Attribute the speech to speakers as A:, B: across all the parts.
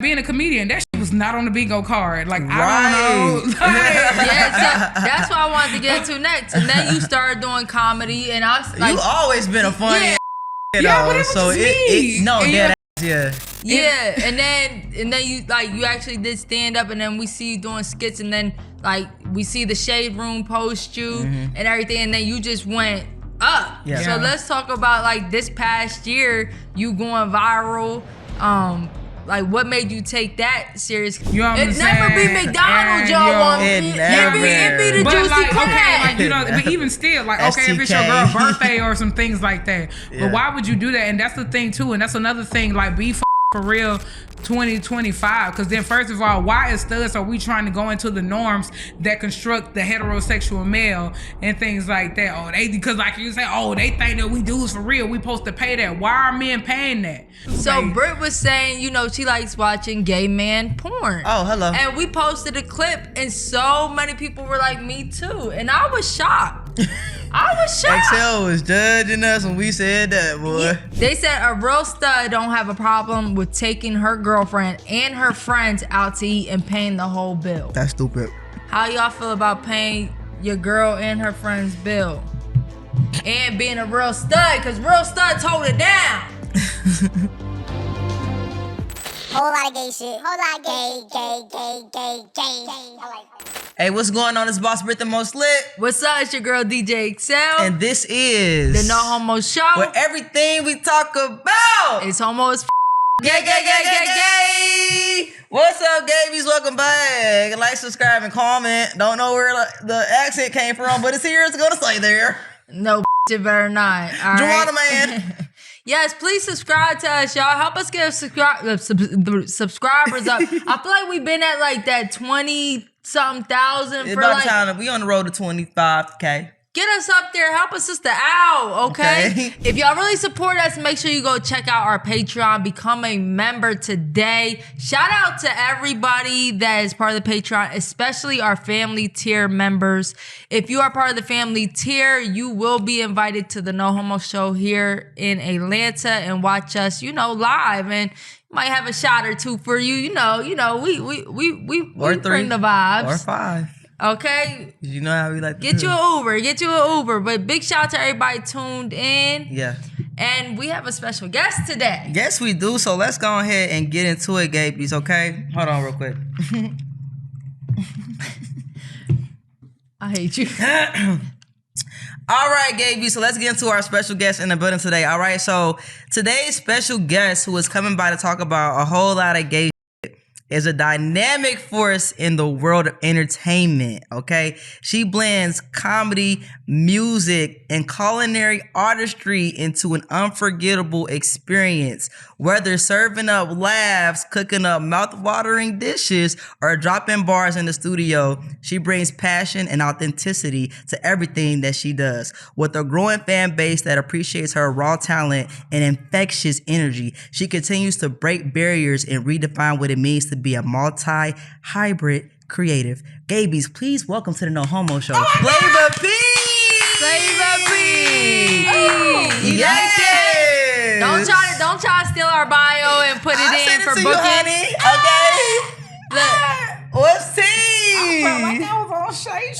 A: being a comedian, that shit was not on the bingo card. Like, I don't know.
B: Yeah, so that's what I wanted to get into next. And then you started doing comedy, and I was like,
C: you always been a funny
A: yeah, but it was
C: so
A: just me.
B: yeah, and then you actually did stand up, and then we see you doing skits, and then like we see the Shade Room post you and everything, and then you just went up.
C: Yeah.
B: So let's talk about like this past year, you going viral. Like what made you take that serious?
A: You know what I'm
B: it
A: saying?
B: never be McDonald's, y'all.
C: It
B: be the
A: but
B: juicy
A: like,
B: crab.
A: okay, like you know, but even still, like okay, if it's your girl's birthday or some things like that, but why would you do that? And that's the thing too, and that's another thing. Like be for real 2025, because then first of all, why as studs are we trying to go into the norms that construct the heterosexual male and things like that? Oh, they, because like you say, oh, they think that we dudes for real, we supposed to pay that. Why are men paying that?
B: So
A: Like,
B: Britt was saying, you know, she likes watching gay man porn.
C: Oh, hello.
B: And we posted a clip, and so many people were like, me too. And I was shocked.
C: eXeL was judging us when we said that, boy.
B: Yeah. They said a real stud don't have a problem with taking her girlfriend and her friends out to eat and paying the whole bill.
C: That's stupid.
B: How y'all feel about paying your girl and her friend's bill? And being a real stud, because real studs hold it down.
D: Whole lot of gay shit. Whole lot of gay. I like that.
C: Hey, what's going on? It's Boss Britt, the most lit.
B: What's up? It's your girl DJ eXeL.
C: And this is
B: the No Homo Show.
C: where everything we talk about
B: It's homo as
C: gay. What's up, gabies? Welcome back. Like, subscribe, and comment. Don't know where the accent came from, but it's here. It's gonna stay there.
B: No, it better not. All
C: Joanna,
B: right?
C: man.
B: Yes, please subscribe to us, y'all. Help us get subscribers up. I feel like we've been at like that 20-something thousand for like.
C: Time we on the road to 25K.
B: Get us up there. Help a sister out, okay?
C: Okay.
B: If y'all really support us, make sure you go check out our Patreon. Become a member today. Shout out to everybody that is part of the Patreon, especially our family tier members. If you are part of the family tier, you will be invited to the No Homo Show here in Atlanta and watch us, you know, live. And might have a shot or two for you. You know, we bring the vibes.
C: Or 5.
B: Okay,
C: You know how we like to
B: get
C: do.
B: you an Uber. But big shout out to everybody tuned in.
C: Yeah.
B: And we have a special guest today.
C: Yes, we do. So let's go ahead and get into it, gabies, okay? Hold on real quick.
B: I hate you.
C: All right, gabies. So let's get into our special guest in the building today. All right. So today's special guest, who is coming by to talk about a whole lot of gay is a dynamic force in the world of entertainment, okay? She blends comedy, music, and culinary artistry into an unforgettable experience. Whether serving up laughs, cooking up mouth-watering dishes, or dropping bars in the studio, she brings passion and authenticity to everything that she does. With a growing fan base that appreciates her raw talent and infectious energy, she continues to break barriers and redefine what it means to be a multi-hybrid creative. Gabies, please welcome to the No Homo Show, Flava P!
B: Flava P!
C: Yes!
B: Don't try to steal our bio and put it in for booking.
C: You, honey. Okay.
B: Look.
C: What's tea?
A: I felt like I was on Shay.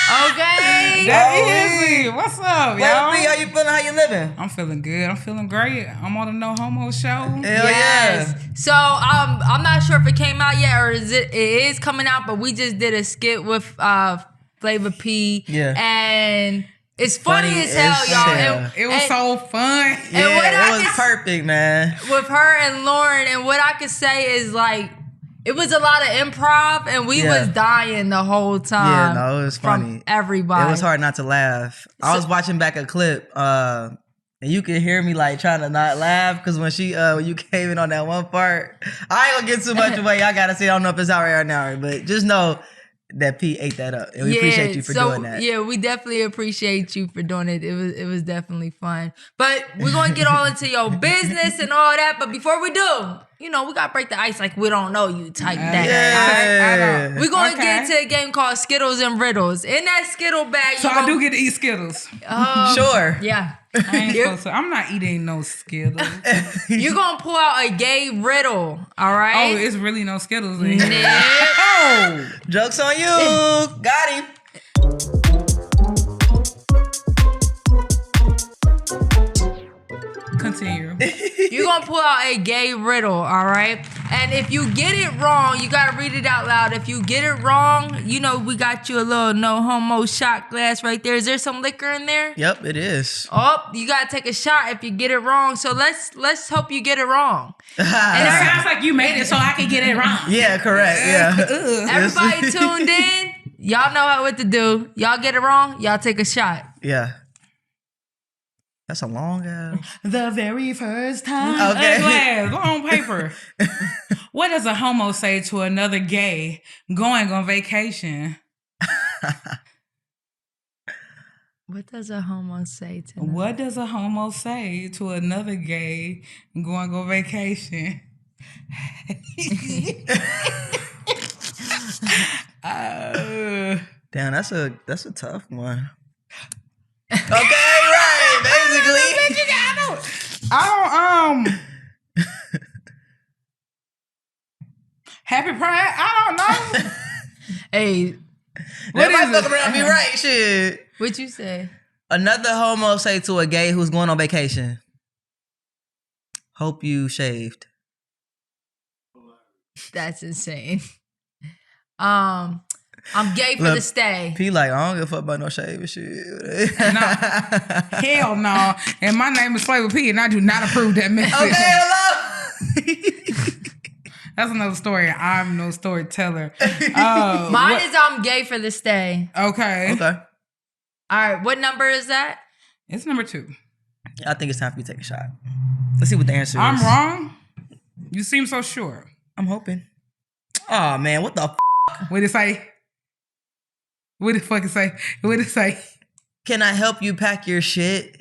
B: Okay.
A: That is it. What's up,
C: Flava P,
A: y'all?
C: how you feeling? How you living?
A: I'm feeling good. I'm feeling great. I'm on the No Homo Show.
C: Hell
B: Yes.
C: yeah.
B: So I'm not sure if it came out yet or it is coming out, but we just did a skit with Flava P.
C: Yeah.
B: And it's funny as hell,
C: as
B: y'all.
C: hell.
A: It was so fun.
C: Yeah,
B: what I
C: it was
B: can-
C: perfect, man.
B: with her and Lauren, and what I could say is like it was a lot of improv, and we was dying the whole time.
C: Yeah, no, it was funny.
B: From everybody.
C: It was hard not to laugh. I was watching back a clip, and you could hear me like trying to not laugh because when you came in on that one part, I ain't gonna get too much away. I gotta say, I don't know if it's out right now, but just know that P ate that up, and we appreciate you for doing that.
B: Yeah, we definitely appreciate you for doing it. It was definitely fun. But we're gonna get all into your business and all that. But before we do, you know, we gotta break the ice like we don't know you type thing.
C: Yeah.
B: We're gonna
A: Okay.
B: get into a game called Skittles and Riddles. In that Skittle bag,
A: So I do get to eat Skittles.
C: Sure.
B: Yeah.
A: I'm not eating no Skittles.
B: You're gonna pull out a gay riddle, all right?
A: Oh, it's really no Skittles in here.
B: No.
C: Joke's on you. Got him.
A: Continue.
B: You're gonna pull out a gay riddle, all right? And if you get it wrong, you gotta read it out loud. If you get it wrong, you know we got you a little no homo shot glass right there. Is there some liquor in there?
C: Yep, it is.
B: Oh, you gotta take a shot if you get it wrong. So let's hope you get it wrong.
A: And it sounds like you made it so I can get it wrong.
C: Yeah, correct. Yeah.
B: Everybody tuned in. Y'all know what to do. Y'all get it wrong, y'all take a shot.
C: Yeah. That's a long ass.
A: The very first time.
C: Okay.
A: Glass, long paper. What does a homo say to another gay going on vacation?
B: What does a homo say to another?
A: What does a homo say to another gay going on vacation?
C: Damn, that's a tough one. Okay, right. Basically.
A: I don't Happy Pride? I don't know.
B: Hey,
C: That might fuck around and be right, shit.
B: what you say?
C: Another homo say to a gay who's going on vacation. Hope you shaved.
B: That's insane. I'm gay for the stay.
C: P like, I don't give a fuck about no shave and shit.
A: Hell no. And my name is Flava P, and I do not approve that message.
C: Okay, hello.
A: That's another story. I'm no storyteller.
B: Mine is I'm gay for the stay.
A: Okay.
C: Okay.
B: All right, what number is that?
A: It's number 2.
C: I think it's time for you to take a shot. Let's see what the answer is.
A: I'm wrong? You seem so sure.
C: I'm hoping. Oh, man, what the f***?
A: What did it say? What did it fucking say? What did it say?
C: Can I help you pack your shit?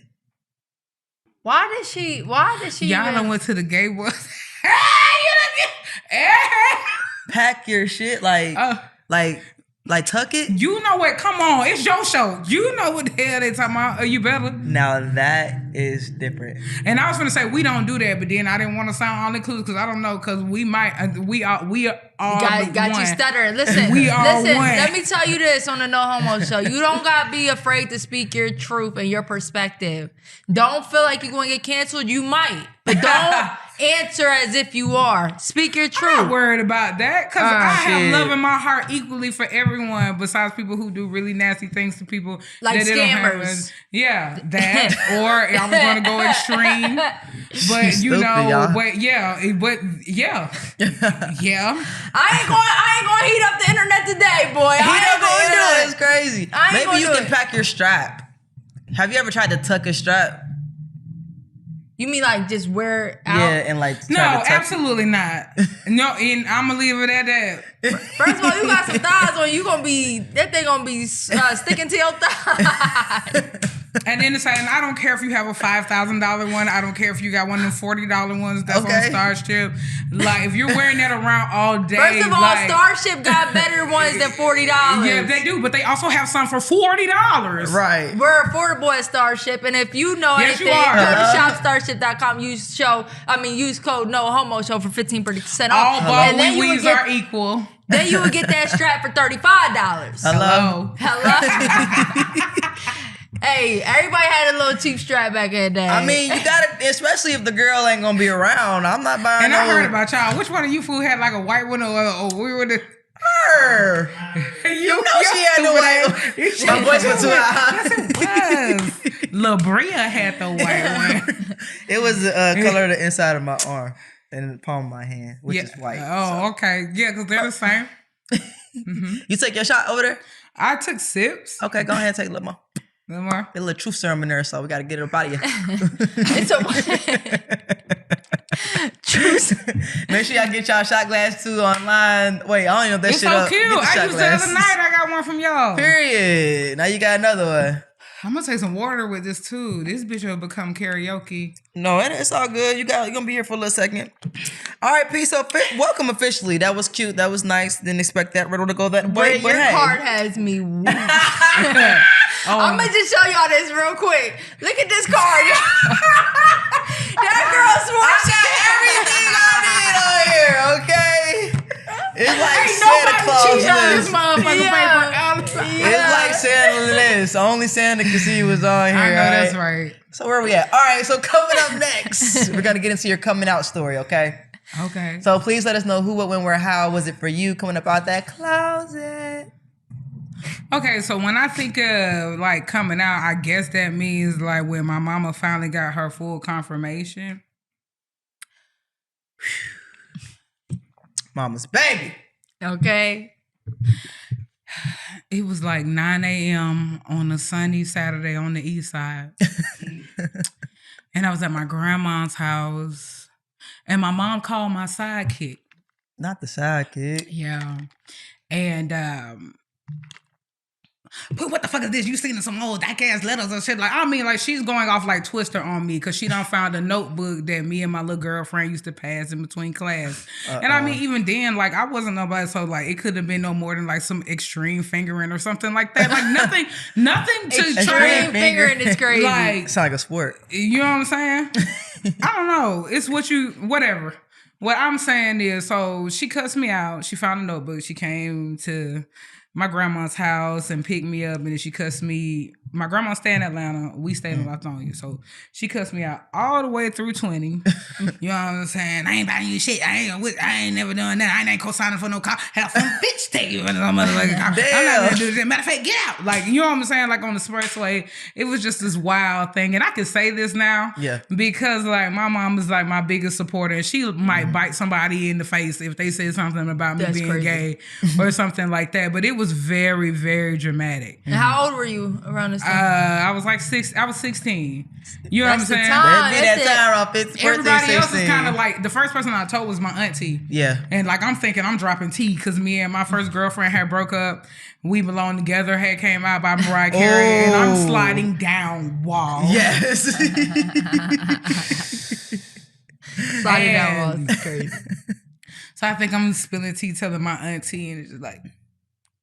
B: Why did she
A: Y'all done went to the gay boys.
C: Pack your shit? Like tuck it?
A: You know what? Come on. It's your show. You know what the hell they talking about. Are you better?
C: Now that is different.
A: And I was going to say, we don't do that, but then I didn't want to sound all inclusive because I don't know, because we are
B: got you stuttering. Listen,
A: we are
B: listen.
A: one.
B: Let me tell you this on the No Homo Show. You don't gotta be afraid to speak your truth and your perspective. Don't feel like you're going to get canceled. You might, but don't answer as if you are. Speak your truth.
A: I'm not worried about that because I have
C: shit.
A: love in my heart equally for everyone besides people who do really nasty things to people.
B: Like
A: that they don't have
B: scammers.
A: Yeah, that. Or I was going to go extreme. But
C: Stupid, y'all.
A: but yeah.
B: I ain't going to heat up the internet today, boy. I ain't going to do it.
C: It's crazy.
B: I ain't
C: Maybe
B: gonna
C: you
B: do
C: can
B: it.
C: pack your strap. Have you ever tried to tuck a strap?
B: You mean like just wear it out?
C: Yeah, and like
A: No,
C: try to tuck
A: absolutely not. No, and I'm going to leave it at that.
B: First of all, you got some thighs on you. That thing gonna be sticking to your thighs.
A: And then it's like, and I don't care if you have a $5,000 one. I don't care if you got one of them $40 ones that's
C: Okay.
A: on Starship. Like, if you're wearing that around all day.
B: First of all,
A: like,
B: Starship got better ones than $40.
A: Yeah, they do, but they also have some for $40.
C: Right.
B: We're affordable at Starship, and if you know
A: Yes, you
B: anything,
A: are.
B: go to shopstarship.com. Use code No Homo Show for 15% off.
A: All ball
B: And then you would
A: wee-wees
B: get-
A: are equal.
B: Then you would get that strap for $35.
C: Hello.
B: Hello. Hey, everybody had a little cheap strap back in the day.
C: I mean, you got it, especially if the girl ain't gonna be around. I'm not buying.
A: And
C: no,
A: I heard about y'all. Which one of you fool had like a white one or we were the...
C: her. You know she had the white. My voice was too high.
A: Yes, it was. La Bria had the white one.
C: It was the color of the inside of my arm and the palm of my hand, which is white.
A: Oh, okay. Yeah, because they're the same.
C: You take your shot over there?
A: I took sips.
C: Okay, go ahead and take a little more.
A: A little more.
C: Get a little truth serum in there, so we got to get it up out of you.
B: It's a
C: Make sure y'all get y'all shot glass too online. Wait, I don't know if that
A: It's
C: shit
A: so
C: up.
A: cute.
C: Get the
A: I
C: shot
A: used the other
C: glasses.
A: night. I got one from y'all.
C: Period. Now you got another one.
A: I'm gonna take some water with this too. This bitch will become karaoke.
C: No, it's all good. You're gonna be here for a little second. All right, P. So welcome officially. That was cute. That was nice. Didn't expect that riddle to go that way.
B: But your card has me weak. I'm gonna just show y'all this real quick. Look at this card. That girl's
C: Everything I need on here, okay? It's like Santa Claus list. It's like Santa list. Only Santa can see you was on here.
A: I know
C: right?
A: that's right.
C: So where we at? All right, so coming up next, we're gonna get into your coming out story, okay?
A: Okay.
C: So please let us know who, what, when, where, how was it for you coming up out that closet?
A: Okay, so when I think of like coming out, I guess that means like when my mama finally got her full confirmation.
C: Mama's baby.
B: Okay.
A: It was like 9 a.m. on a sunny Saturday on the east side. And I was at my grandma's house. And my mom called my sidekick.
C: Not the sidekick.
A: Yeah. And but what the fuck is this? You seen some old dyke ass letters or shit? Like, I mean, like she's going off like Twister on me because she done found a notebook that me and my little girlfriend used to pass in between class. And I mean, even then, like I wasn't nobody, so like it could have been no more than like some extreme fingering or something like that. Like nothing to try.
B: Extreme fingering is crazy.
A: Like,
C: It's like a sport.
A: you know what I'm saying? I don't know. It's whatever. What I'm saying is, so she cussed me out. She found a notebook. She came to my grandma's house and picked me up, and then she cussed me. My grandma stayed in Atlanta. We stayed in Lithonia. So she cussed me out all the way through 20. You know what I'm saying? I ain't buying you shit. I ain't never done that. I ain't co-signing for no car. Have some bitch take you for some motherfucking car. I'm not gonna do this. Matter of fact, get out. Like, you know what I'm saying? Like on the expressway, it was just this wild thing. And I can say this now.
C: Yeah.
A: Because like my mom is like my biggest supporter, and she might bite somebody in the face if they say something about me being gay or something like that. But it was very, very dramatic.
B: And how old were you around this time?
A: I was like 16. You know what I'm saying?
B: time.
C: That'd be that time off. It's
A: Everybody else is
C: 16.
A: kind of like, the first person I told was my auntie.
C: Yeah.
A: And like, I'm thinking I'm dropping tea because me and my first girlfriend had broke up. We Belong Together had came out by Mariah Carey, and I'm sliding down wall.
C: Yes.
B: Sliding down walls is crazy.
A: So I think I'm spilling tea telling my auntie, and it's just like,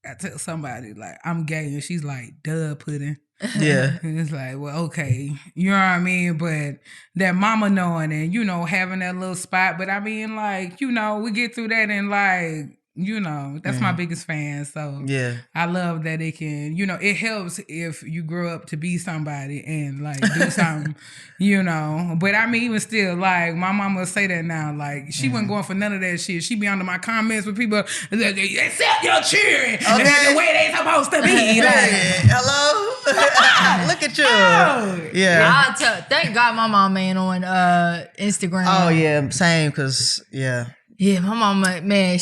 A: I tell somebody like I'm gay, and she's like, duh, pudding.
C: Yeah.
A: And it's like, well, okay, you know what I mean? But that mama knowing and, you know, having that little spot. But I mean, like, you know, we get through that and like, you know, that's my biggest fan. So
C: Yeah.
A: I love that it can, you know, it helps if you grow up to be somebody and like do something, you know. But I mean, even still, like my mama say that now, like she wasn't going for none of that shit. She be under my comments with people, like, accept your children the way they supposed to be. Like,
C: hello? Look at you. Yeah.
B: Thank God my mom ain't on Instagram.
C: Oh, yeah. Same, because, yeah.
B: Yeah, my mama, man,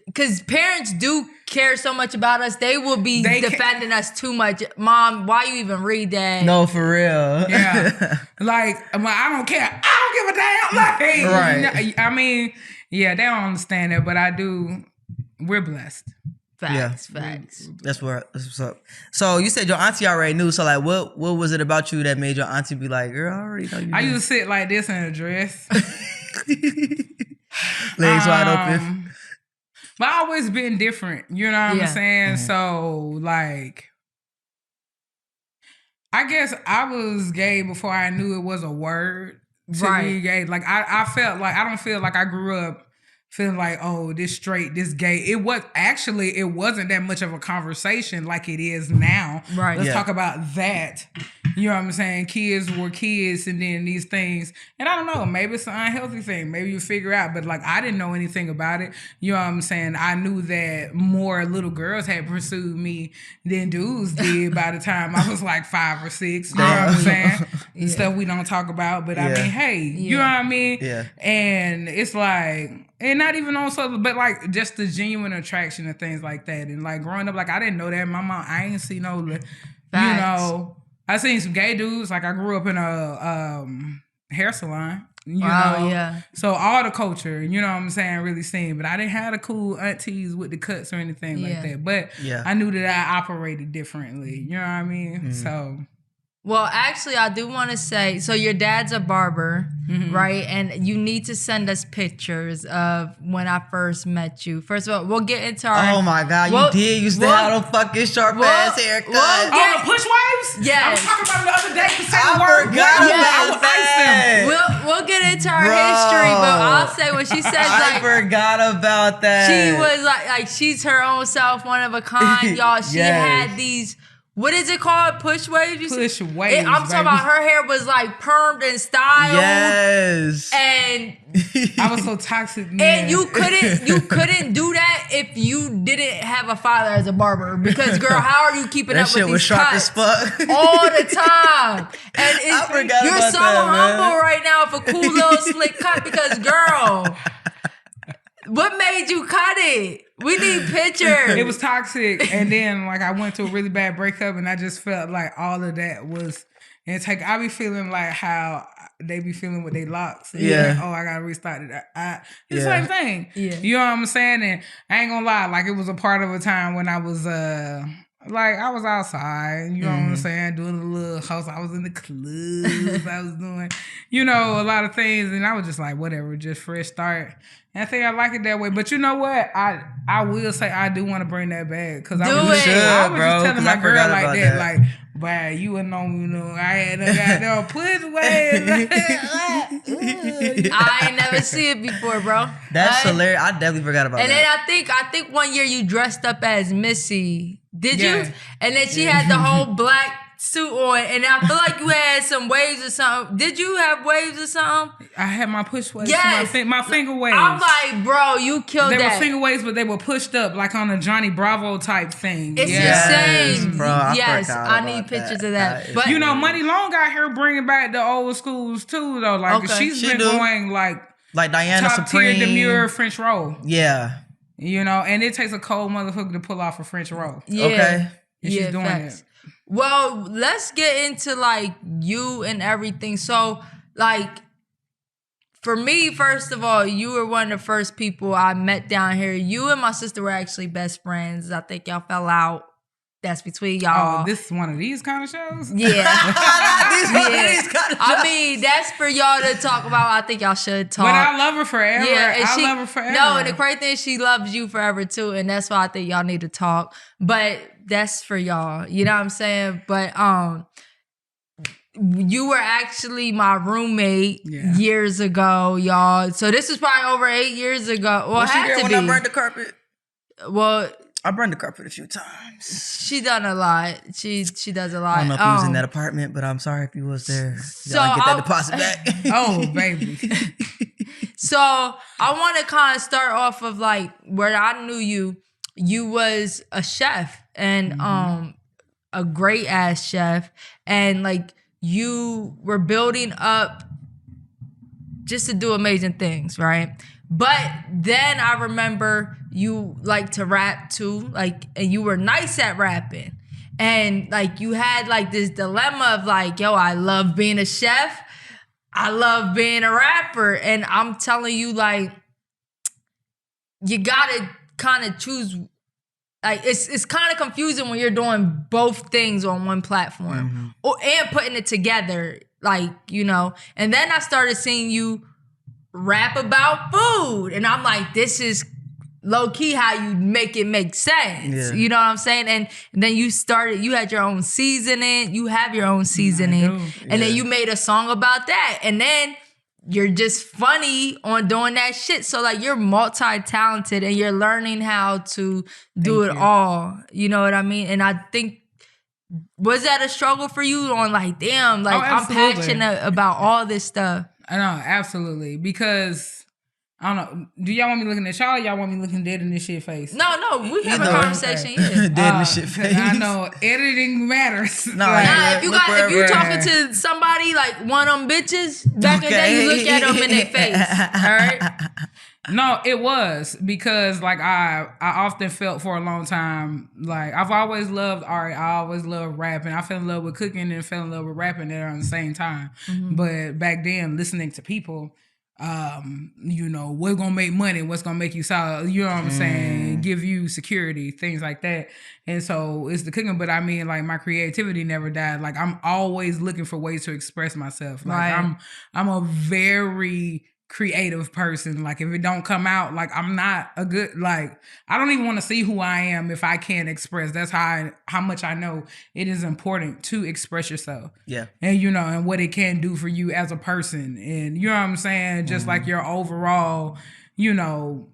B: because parents do care so much about us. They will be defending us too much. Mom, why you even read that?
C: No, for real.
A: Yeah. Like, I don't care. I don't give a damn. Like,
C: right.
A: I mean, yeah, they don't understand that, but I do. We're blessed.
B: Facts.
C: That's what's up. So you said your auntie already knew. So like, what was it about you that made your auntie be like, girl, I already know you?
A: I used to sit like this in a dress.
C: Legs wide open.
A: But I always been different. You know what I'm saying? So like, I guess I was gay before I knew it was a word to be gay. Like I felt like, I don't feel like I grew up feeling like, oh, this straight, this gay. It wasn't that much of a conversation like it is now.
B: Right.
A: Let's talk about that. You know what I'm saying? Kids were kids, and then these things. And I don't know, maybe it's an unhealthy thing. Maybe you figure out, but like I didn't know anything about it. You know what I'm saying? I knew that more little girls had pursued me than dudes did by the time I was like 5 or 6. You know what I'm saying? Stuff we don't talk about. But I mean, hey, you know what I mean? Yeah. And it's like, and not even on social, but like just the genuine attraction and things like that. And like growing up, like I didn't know that. My mom, I ain't see no, you know, I seen some gay dudes. Like I grew up in a hair salon. You know?
B: Yeah.
A: So all the culture, you know what I'm saying, really seen. But I didn't have the cool aunties with the cuts or anything like that. But I knew that I operated differently. You know what I mean? So
B: Well, actually, I do want to say, so your dad's a barber, right? And you need to send us pictures of when I first met you. First of all, we'll get into our...
C: Oh my God, you did used to have them fucking sharp-ass haircuts.
A: The push waves?
B: Yes.
A: I was talking about the other day.
C: I forgot about that.
B: We'll get into our history, but I'll say what she says.
C: I forgot about that.
B: She was like she's her own self, one of a kind, y'all. She had these... What is it called? Push waves?
A: Push waves.
B: I'm talking about her hair was like permed and styled.
C: Yes.
B: And
A: I was so toxic, man.
B: And you couldn't do that if you didn't have a father as a barber. Because girl, how are you keeping up with these
C: That shit was sharp as
B: cuts
C: fuck.
B: all the time? And
C: I forgot
B: you're
C: about
B: so
C: that,
B: humble
C: man.
B: right now for a cool little slick cut because girl, what made you cut it? We need pictures.
A: It was toxic. And then like I went to a really bad breakup and I just felt like all of that was intake. I be feeling like how they be feeling with their locks. And
C: Yeah.
A: like, oh, I gotta restart it. It's the same thing.
B: Yeah.
A: You know what I'm saying? And I ain't gonna lie, like it was a part of a time when I was like I was outside, you know what I'm saying, doing a little house. I was in the clubs. I was doing, you know, a lot of things, and I was just like, whatever, just fresh start. And I think I like it that way. But you know what? I will say I do want to bring that back because I was just telling my girl like that, like, wow, you would know, you know, I had a goddamn push wave.
B: I ain't never see it before, bro.
C: That's hilarious. I definitely forgot about
B: and
C: that.
B: then I think one year you dressed up as Missy. Did
A: Yeah.
B: you? And then she had the whole black suit on, and I feel like you had some waves or something. Did you have waves or something?
A: I had my push waves,
B: Yes.
A: my finger waves.
B: I'm like, bro, you killed
A: They
B: that.
A: were finger waves, but they were pushed up like on a Johnny Bravo type thing.
B: It's insane.
C: Bro, I
B: yes,
C: forgot
B: I
C: about
B: need pictures
C: that.
B: of that. But
A: You know, Money Long out here bringing back the old schools too, though. Like she's
C: She
A: been
C: do.
A: going like
C: Diana
A: top tier
C: Supreme.
A: demure French roll.
C: Yeah.
A: You know, and it takes a cold motherfucker to pull off a French roll.
B: yeah,
C: Okay.
A: And she's doing it.
B: Well, let's get into like you and everything. So, like, for me, first of all, you were one of the first people I met down here. You and my sister were actually best friends. I think y'all fell out. That's between y'all.
A: Oh, this is one of these kind of shows?
B: Yeah.
C: These kind of
B: I mean, that's for y'all to talk about. I think y'all should talk.
A: But I love her forever.
B: Yeah, and
A: I love her forever.
B: No, and the crazy thing is she loves you forever too, and that's why I think y'all need to talk. But that's for y'all. You know what I'm saying? But you were actually my roommate years ago, y'all. So this was probably over 8 years ago. Well, it had to
C: when
B: be.
C: I burned the carpet?
B: Well,
C: I burned the carpet a few times.
B: she done a lot. She does a lot.
C: I don't know if you was in that apartment, but I'm sorry if you was there.
B: So
C: Y'all get that deposit back.
A: Oh, baby.
B: So I want to kind of start off of like where I knew you. You was a chef and a great ass chef, and like you were building up just to do amazing things, right? But then I remember you like to rap too, like, and you were nice at rapping. And like you had like this dilemma of like, yo, I love being a chef. I love being a rapper. And I'm telling you, like, you gotta kind of choose. Like it's kind of confusing when you're doing both things on one platform and putting it together, like, you know. And then I started seeing you rap about food, and I'm like, this is low key how you make it make sense.
C: Yeah.
B: You know what I'm saying? And then you had your own seasoning. You have your own seasoning, and then you made a song about that, and then you're just funny on doing that shit. So like you're multi-talented and you're learning how to do it all. You know what I mean? And I think, was that a struggle for you on like, damn, like I'm passionate about all this stuff?
A: I know, absolutely. Because I don't know. Do y'all want me looking at y'all or y'all want me looking dead in this shit face?
B: No, we have a conversation. Yeah.
C: Dead in the shit face.
A: I know editing matters.
C: No,
A: Like,
B: Nah, if you
C: wherever.
B: talking to somebody like one of them bitches, back in the day, you look at them in their face. All right?
A: No, it was because like I often felt for a long time, like I've always loved art. I always loved rapping. I fell in love with cooking and fell in love with rapping there at the same time. But back then, listening to people, you know, what's gonna make money, what's gonna make you solid, you know what I'm saying? give you security, things like that. And so it's the cooking, but I mean, like, my creativity never died. Like, I'm always looking for ways to express myself. Like, I'm a very creative person. Like, if it don't come out, like, I'm not a good, like, I don't even want to see who I am if I can't express. That's how much I know it is important to express yourself.
C: Yeah.
A: And, you know, and what it can do for you as a person. And, you know what I'm saying? Just like your overall, you know,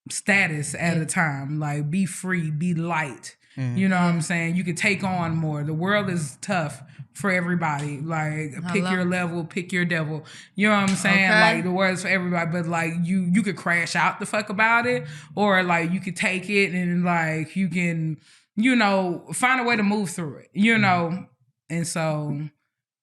A: status at a time. Like, be free, be light. You know what I'm saying? You can take on more. The world is tough for everybody. Like, pick your level, pick your devil. You know what I'm saying?
B: Okay.
A: Like, the world's for everybody, but like, you could crash out the fuck about it, or like, you could take it and like, you can, you know, find a way to move through it, you know? And so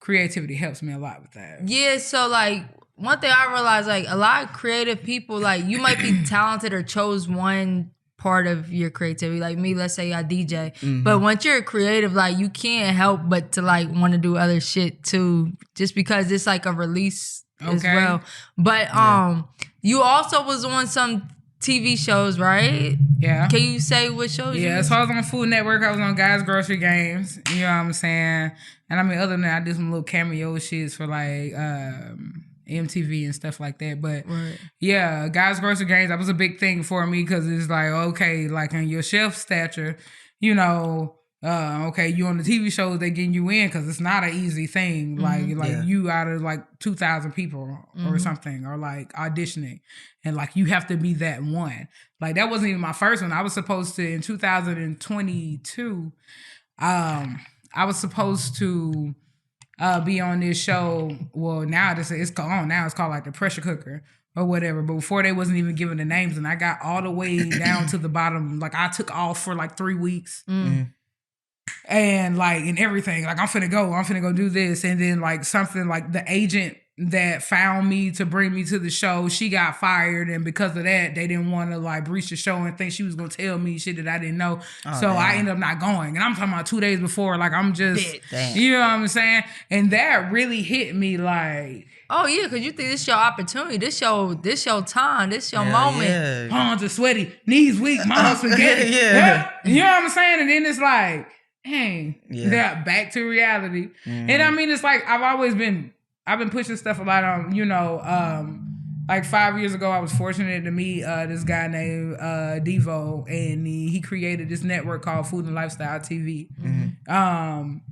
A: creativity helps me a lot with that.
B: Yeah, so like one thing I realized, like a lot of creative people, like you might be talented or chose one part of your creativity. Like me, let's say I DJ, but once you're creative, like you can't help but to like want to do other shit too, just because it's like a release as well. But you also was on some TV shows, right?
A: Yeah.
B: Can you say what shows?
A: Yeah, so I was on Food Network. I was on Guys Grocery Games. You know what I'm saying? And I mean, other than that, I did some little cameo shits for like MTV and stuff like that. But yeah, Guys Grocery Games, that was a big thing for me because it's like, okay, like in your chef stature, you know, okay, you on the TV shows, they getting you in because it's not an easy thing. Like you out of like 2,000 people or something, or like auditioning, and like you have to be that one. Like that wasn't even my first one. I was supposed to, in 2022, I was supposed to be on this show. Well, now it's called now. It's called like The Pressure Cooker or whatever. But before, they wasn't even giving the names, and I got all the way down to the bottom. Like I took off for like 3 weeks. And like, and everything, like I'm finna go do this. And then like something like the agent that found me to bring me to the show, she got fired. And because of that, they didn't want to like breach the show and think she was going to tell me shit that I didn't know. I ended up not going. And I'm talking about 2 days before, like I'm just, you know what I'm saying? And that really hit me like,
B: oh yeah, because you think this your opportunity, this your time, this your moment.
C: Yeah.
A: Palms are sweaty, knees weak, mom spaghetti. You know what I'm saying? And then it's like, dang, yeah, back to reality. And I mean, it's like I've been pushing stuff a lot on, you know, like 5 years ago, I was fortunate to meet this guy named Devo, and he created this network called Food and Lifestyle TV. And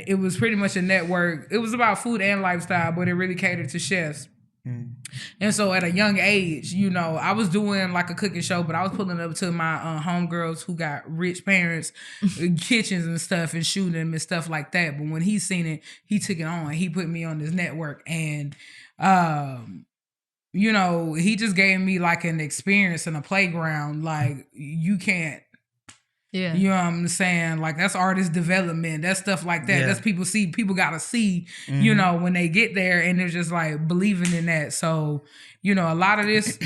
A: it was pretty much a network. It was about food and lifestyle, but it really catered to chefs. And so at a young age, you know, I was doing like a cooking show, but I was pulling up to my homegirls who got rich parents, kitchens and stuff, and shooting them and stuff like that. But when he seen it, he took it on. He put me on this network, and you know, he just gave me like an experience and a playground. Like you can't. Yeah. You know what I'm saying? Like that's artist development. That's stuff like that. That's people gotta see, you know, when they get there, and they're just like believing in that. So, you know, a lot of this,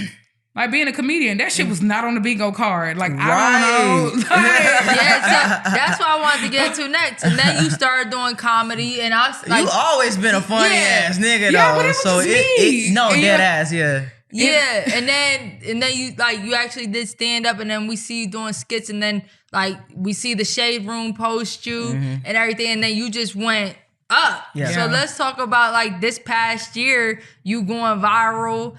A: like being a comedian, that shit was not on the bingo card. Like, I don't know.
B: So that's what I wanted to get into next. And then you started doing comedy, and I was like,
C: you always been a funny ass nigga though.
A: Yeah, but it was
C: so
A: just me.
C: dead ass,
B: Yeah, and then you actually did stand up, and then we see you doing skits, and then like we see the Shade Room post you and everything, and then you just went up. Yeah. So let's talk about like this past year, you going viral.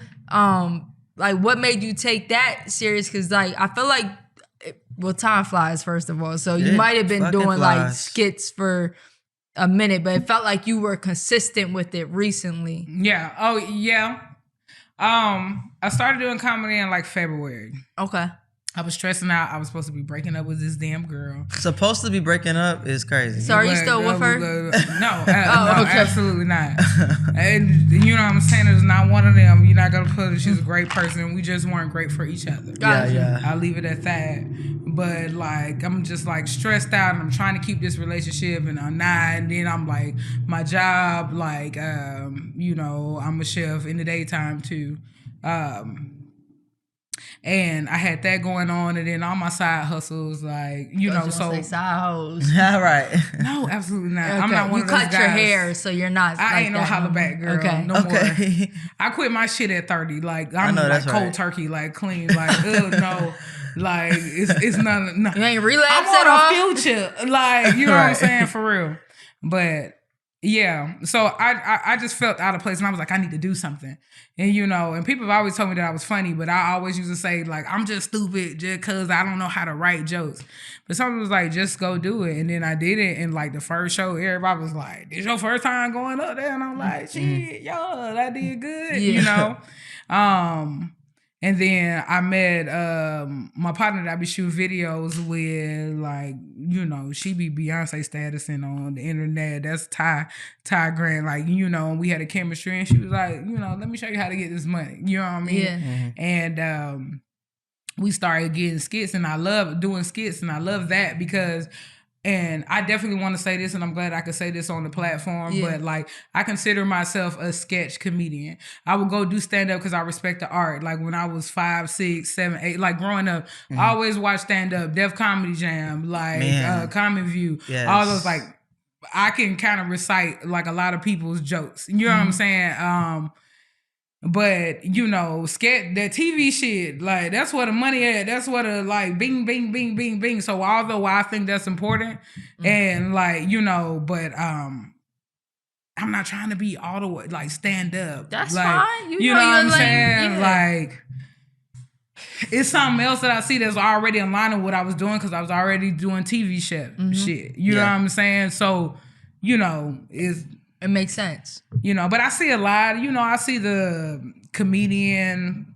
B: Like what made you take that serious? Because like I feel like, well, time flies first of all. So you might have been doing like skits for a minute, but it felt like you were consistent with it recently.
A: Yeah. Oh yeah. I started doing comedy in like February.
B: Okay.
A: I was stressing out. I was supposed to be breaking up with this damn girl.
C: Supposed to be breaking up is crazy.
B: So are you still with her?
A: No, no, absolutely not. And you know what I'm saying? There's not one of them. You're not gonna put it. She's a great person. We just weren't great for each other.
C: Yeah.
A: I'll leave it at that. But like, I'm just like stressed out, and I'm trying to keep this relationship, and I'm not. And then I'm like, my job, like, you know, I'm a chef in the daytime too. And I had that going on, and then all my side hustles, like, you know, so
B: say side hoes.
C: Right.
A: no, absolutely not.
B: Okay.
A: I'm not one
B: you
A: of those
B: cut
A: guys.
B: your hair, so you're not.
A: I
B: like
A: ain't no
B: that
A: holla back girl.
B: Okay.
A: No more. I quit my shit at 30. Like I'm
C: know,
A: like
C: that's
A: cold
C: right.
A: turkey, like clean, like no, like it's none.
B: You ain't relapsed
A: I'm
B: at all.
A: on a future, like you know what I'm
C: Right.
A: saying, for real. But yeah, so I just felt out of place, and I was like, I need to do something. And you know, and people have always told me that I was funny, but I always used to say like, I'm just stupid just because I don't know how to write jokes. But someone was like, just go do it. And then I did it, and like the first show, everybody was like, this your first time going up there? And I'm like, shit, yo, I did good, you know. And then I met my partner that I be shooting videos with, like, you know, she be Beyonce status and on the internet. That's Ty Grant, like, you know, and we had a chemistry, and she was like, you know, let me show you how to get this money. You know what I mean?
B: Yeah.
A: And we started getting skits, and I love doing skits, and I love that because. And I definitely want to say this, and I'm glad I could say this on the platform, but like, I consider myself a sketch comedian. I would go do stand up because I respect the art. Like when I was 5, 6, 7, 8, like growing up, I always watched stand up, Def Comedy Jam, like Common View, all those, like, I can kind of recite like a lot of people's jokes. You know what I'm saying? But you know, sketch, that TV shit, like that's where the money at. That's where the like bing, bing, bing, bing, bing. So although I think that's important, and like, you know, but I'm not trying to be all the way like stand up.
B: That's
A: like,
B: fine.
A: You know what I'm saying?
B: Yeah.
A: Like, it's something else that I see that's already in line with what I was doing because I was already doing TV shit. You know what I'm saying? So, you know,
B: it makes sense.
A: You know, but I see a lot, you know, I see the comedian,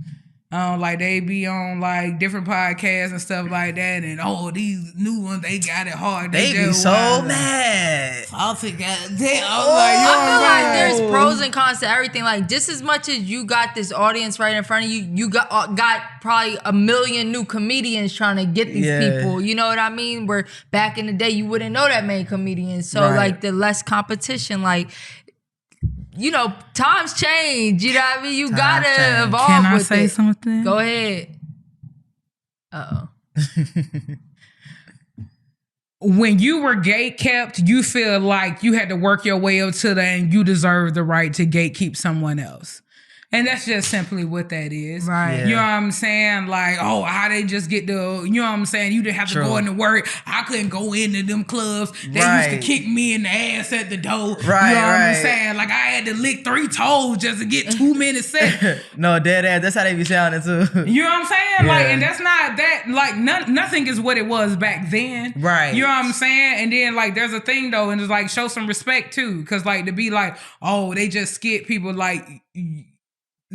A: like they be on like different podcasts and stuff like that, and these new ones, they got it hard.
C: They be so mad.
A: I forgot.
B: I feel like there's pros and cons to everything. Like just as much as you got this audience right in front of you, you got probably a million new comedians trying to get these people. You know what I mean? Where back in the day, you wouldn't know that many comedians. So like the less competition, like, you know, times change. You know what I mean? You gotta evolve.
A: Can I
B: with
A: say
B: it.
A: something?
B: Go ahead.
A: When you were gate kept, you feel like you had to work your way up to and you deserve the right to gatekeep someone else. And that's just simply what that is.
B: Right.
A: You know what I'm saying? Like, how they just get the, you know what I'm saying? You didn't have to go into work. I couldn't go into them clubs. They used to kick me in the ass at the door.
C: Right,
A: you know what I'm saying? Like, I had to lick 3 toes just to get 2 minutes set.
C: No, dead ass. That's how they be sounding too.
A: You know what I'm saying? Like, and that's not that, like, nothing is what it was back then.
C: Right.
A: You know what I'm saying? And then, like, there's a thing, though, and it's like, show some respect, too. Because, like, to be like, they just skit people, like,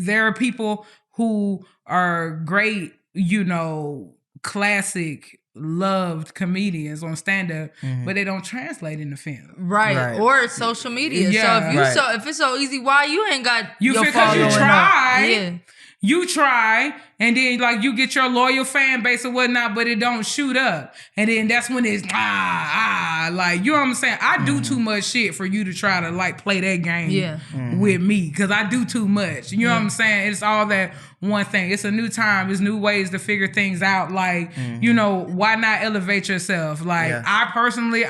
A: there are people who are great, you know, classic, loved comedians on stand-up, but they don't translate into film.
B: Right. Or social media.
A: Yeah.
B: So if it's so easy, why you ain't got your
A: because you try.
B: Yeah.
A: You try, and then like you get your loyal fan base or whatnot, but it don't shoot up. And then that's when it's like, you know what I'm saying? I do too much shit for you to try to like play that game with me, because I do too much. You know what I'm saying? It's all that one thing. It's a new time. It's new ways to figure things out. Like, you know, why not elevate yourself? Like, I personally,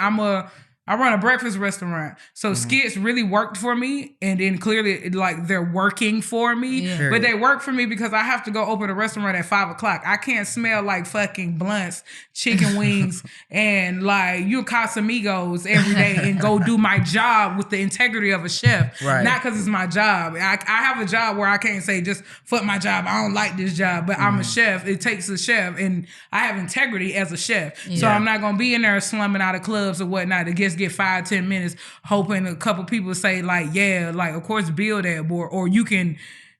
A: I run a breakfast restaurant. So skits really worked for me. And then clearly, like, they're working for me.
B: Yeah.
A: But they work for me because I have to go open a restaurant at 5 o'clock. I can't smell like fucking blunts, chicken wings, and like Casamigos every day and go do my job with the integrity of a chef.
C: Right.
A: Not because it's my job. I have a job where I can't say just fuck my job. I don't like this job, but I'm a chef. It takes a chef, and I have integrity as a chef.
B: Yeah.
A: So I'm not going to be in there slumming out of clubs or whatnot to just get 5-10 minutes hoping a couple people say like, yeah, like, of course, build that board, or you can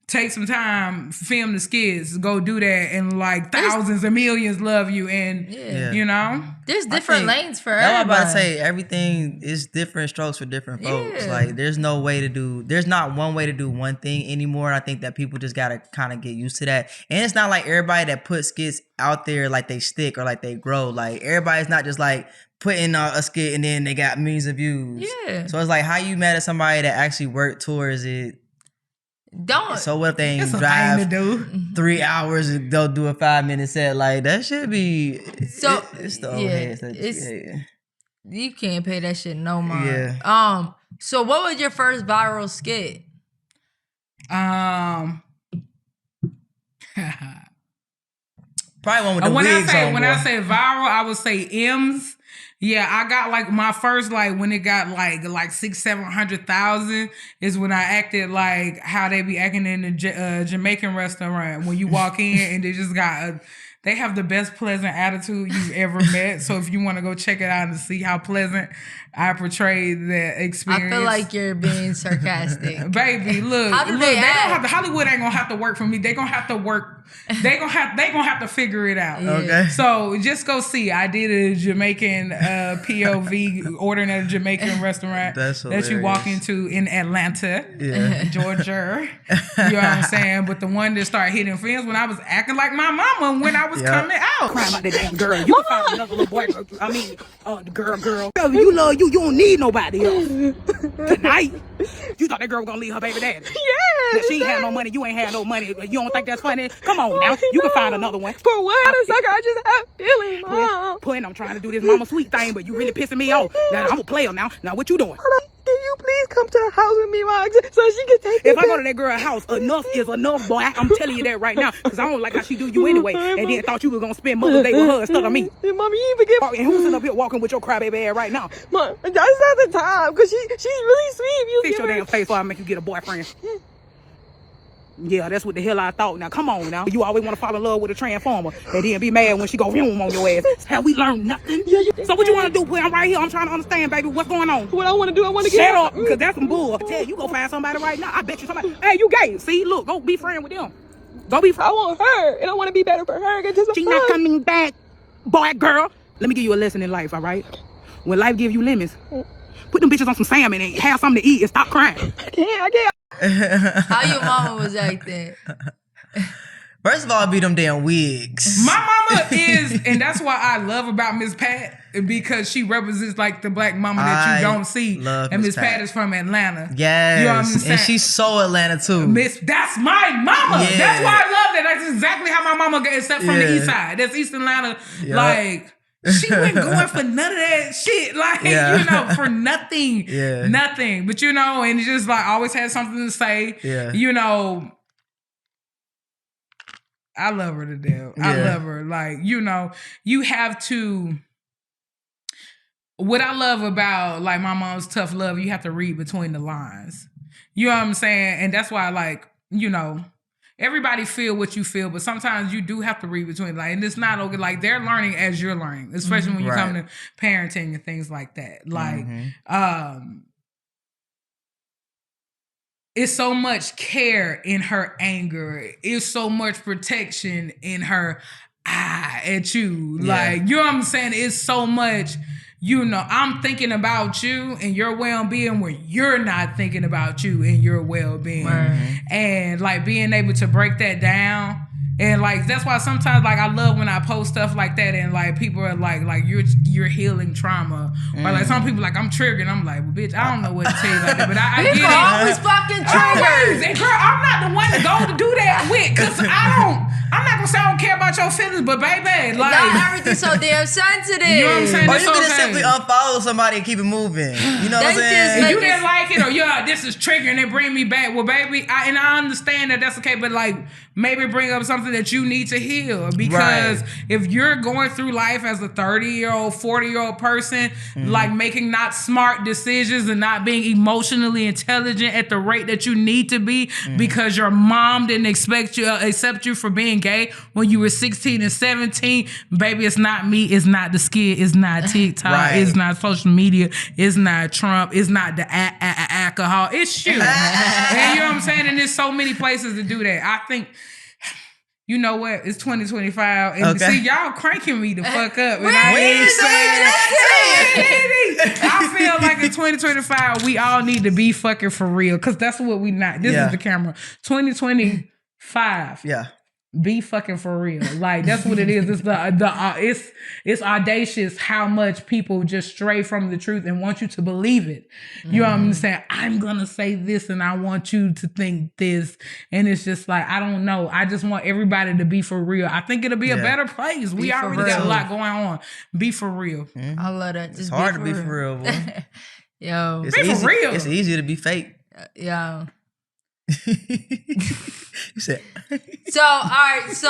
A: take some time, film the skits, go do that, and like thousands of millions love you, and you know,
B: there's different lanes for
C: everybody.
B: everybody.
C: I'm about to say everything is different strokes for different folks. Like there's not one way to do one thing anymore. I think that people just gotta kind of get used to that. And it's not like everybody that puts skits out there like they stick or like they grow. Like everybody's not just like putting a skit and then they got millions of views.
B: Yeah.
C: So it's like, how you mad at somebody that actually worked towards it?
B: Don't.
C: So what if they ain't
A: It's a
C: drive
A: thing to do.
C: 3 hours and they'll do a 5-minute set? Like that should be.
B: So
C: It's the old heads that
B: you can't pay that shit no mind.
C: Yeah.
B: So what was your first viral skit?
C: Probably one with the wigs on.
A: When I say viral, I would say M's. Yeah, I got like my first when it got like 600,000-700,000 is when I acted like how they be acting in the Jamaican restaurant when you walk in and they just got they have the best pleasant attitude you've ever met. So if you want to go check it out and see how pleasant I portrayed that experience.
B: I feel like you're being sarcastic.
A: Baby, look,
B: How do they act?
A: Hollywood ain't gonna have to work for me. They gonna have to work. They gonna have to figure it out.
B: Yeah.
C: Okay.
A: So just go see. I did a Jamaican POV ordering at a Jamaican restaurant that you walk into in Atlanta, Georgia. You know what I'm saying? But the one that started hitting friends when I was acting like my mama when I was coming out.
E: Crying about that damn girl. You can find another little boy. I mean, the girl. You love you. You don't need nobody else. Tonight, you thought that girl was gonna leave her baby daddy. Yeah. She ain't had no money. You ain't had no money. You don't think that's funny? Come on now. You can find another one.
F: For what? It's like I just have feelings, Mom.
E: Putting, I'm trying to do this mama sweet thing, but you really pissing me off. Now, I'm a player now. Now, what you doing?
F: Can you please come to the house with me, Mom, so she can take me
E: If I go to that girl's house, enough is enough, boy. I'm telling you that right now. Because I don't like how she do you anyway. And then thought you was going to spend Mother's Day with her instead of me.
F: Mommy, you even forget.
E: And who's sitting up here walking with your crybaby ass right now?
F: Mom, that's not the time, because she's really sweet. You
E: Fix your damn face before I make you get a boyfriend. Yeah, that's what the hell I thought. Now, come on now. You always want to fall in love with a transformer and then be mad when she go vroom on your ass. Have we learned nothing? So what you want to do? I'm right here. I'm trying to understand, baby. What's going on?
F: What I want to do, I want to get
E: Shut up, because that's some bull. I tell you, go find somebody right now. I bet you somebody. Hey, you gay. See, look, go be friend with them. Go be friend.
F: I want her, and I want to be better for her.
E: She's not coming back, boy, girl. Let me give you a lesson in life, all right? When life gives you lemons, put them bitches on some salmon and have something to eat and stop crying.
F: I can't.
B: How your mama was acting?
C: First of all, be them damn wigs.
A: My mama is, and that's why I love about Miss Pat, because she represents like the black mama that you don't see. And Miss Pat is from Atlanta.
C: Yes.
A: You know what I'm saying?
C: And she's so Atlanta too.
A: That's my mama.
C: Yeah.
A: That's why I love that. That's exactly how my mama got, except from the east side. That's East Atlanta.
C: Yep.
A: Like, she wasn't going for none of that shit. Like, you know, for nothing. Nothing. But, you know, and just like always had something to say. You know, I love her to death. I love her. Like, you know, you have to. What I love about like my mom's tough love, you have to read between the lines. You know what I'm saying? And that's why, like, you know, everybody feel what you feel, but sometimes you do have to read between the lines. And it's not okay. Like, they're learning as you're learning, especially when you come to parenting and things like that. Like, it's so much care in her anger. It's so much protection in her eye at you. Like, you know what I'm saying? It's so much, you know, I'm thinking about you and your well-being when you're not thinking about you and your well-being. And like being able to break that down. And like, that's why sometimes like I love when I post stuff like that and like people are like you're healing trauma. Or like some people like, I'm triggered. I'm like, well, bitch, I don't know what to tell you about that, but I get it.
B: People always fucking triggered.
A: And girl, I'm not the one to go to do that with, because I'm not gonna say I don't care about your feelings, but baby, like,
B: not everything's so damn sensitive.
A: You know what I'm saying?
C: Or you can just simply unfollow somebody and keep it moving. You know what I'm saying?
A: If you didn't like it, or this is triggering, it bring me back. Well, baby, I understand that that's okay, but like maybe bring up something that you need to heal, because if you're going through life as a 30-year-old, 40-year-old person, like making not smart decisions and not being emotionally intelligent at the rate that you need to be, because your mom didn't accept you for being gay when you were 16 and 17, baby, it's not me, it's not the skit, it's not TikTok, it's not social media, it's not Trump, it's not the alcohol, it's you. And you know what I'm saying? And there's so many places to do that. I think, you know what? It's 2025, and see, y'all cranking me the fuck up. And I ain't saying I feel like in 2025, we all need to be fucking for real, because that's what we not. This is the camera. 2025. be fucking for real. Like that's what it is. It's it's audacious how much people just stray from the truth and want you to believe it. You know what I'm saying? I'm gonna say this and I want you to think this. And it's just like, I don't know. I just want everybody to be for real. I think it'll be a better place. We already got a lot going on. Be for real.
B: I love that.
C: It's hard to be for real, boy.
B: Yo.
C: It's
A: Be for
C: easy,
A: real.
C: It's easier to be fake.
B: Yo.
C: You said.
B: So all right, so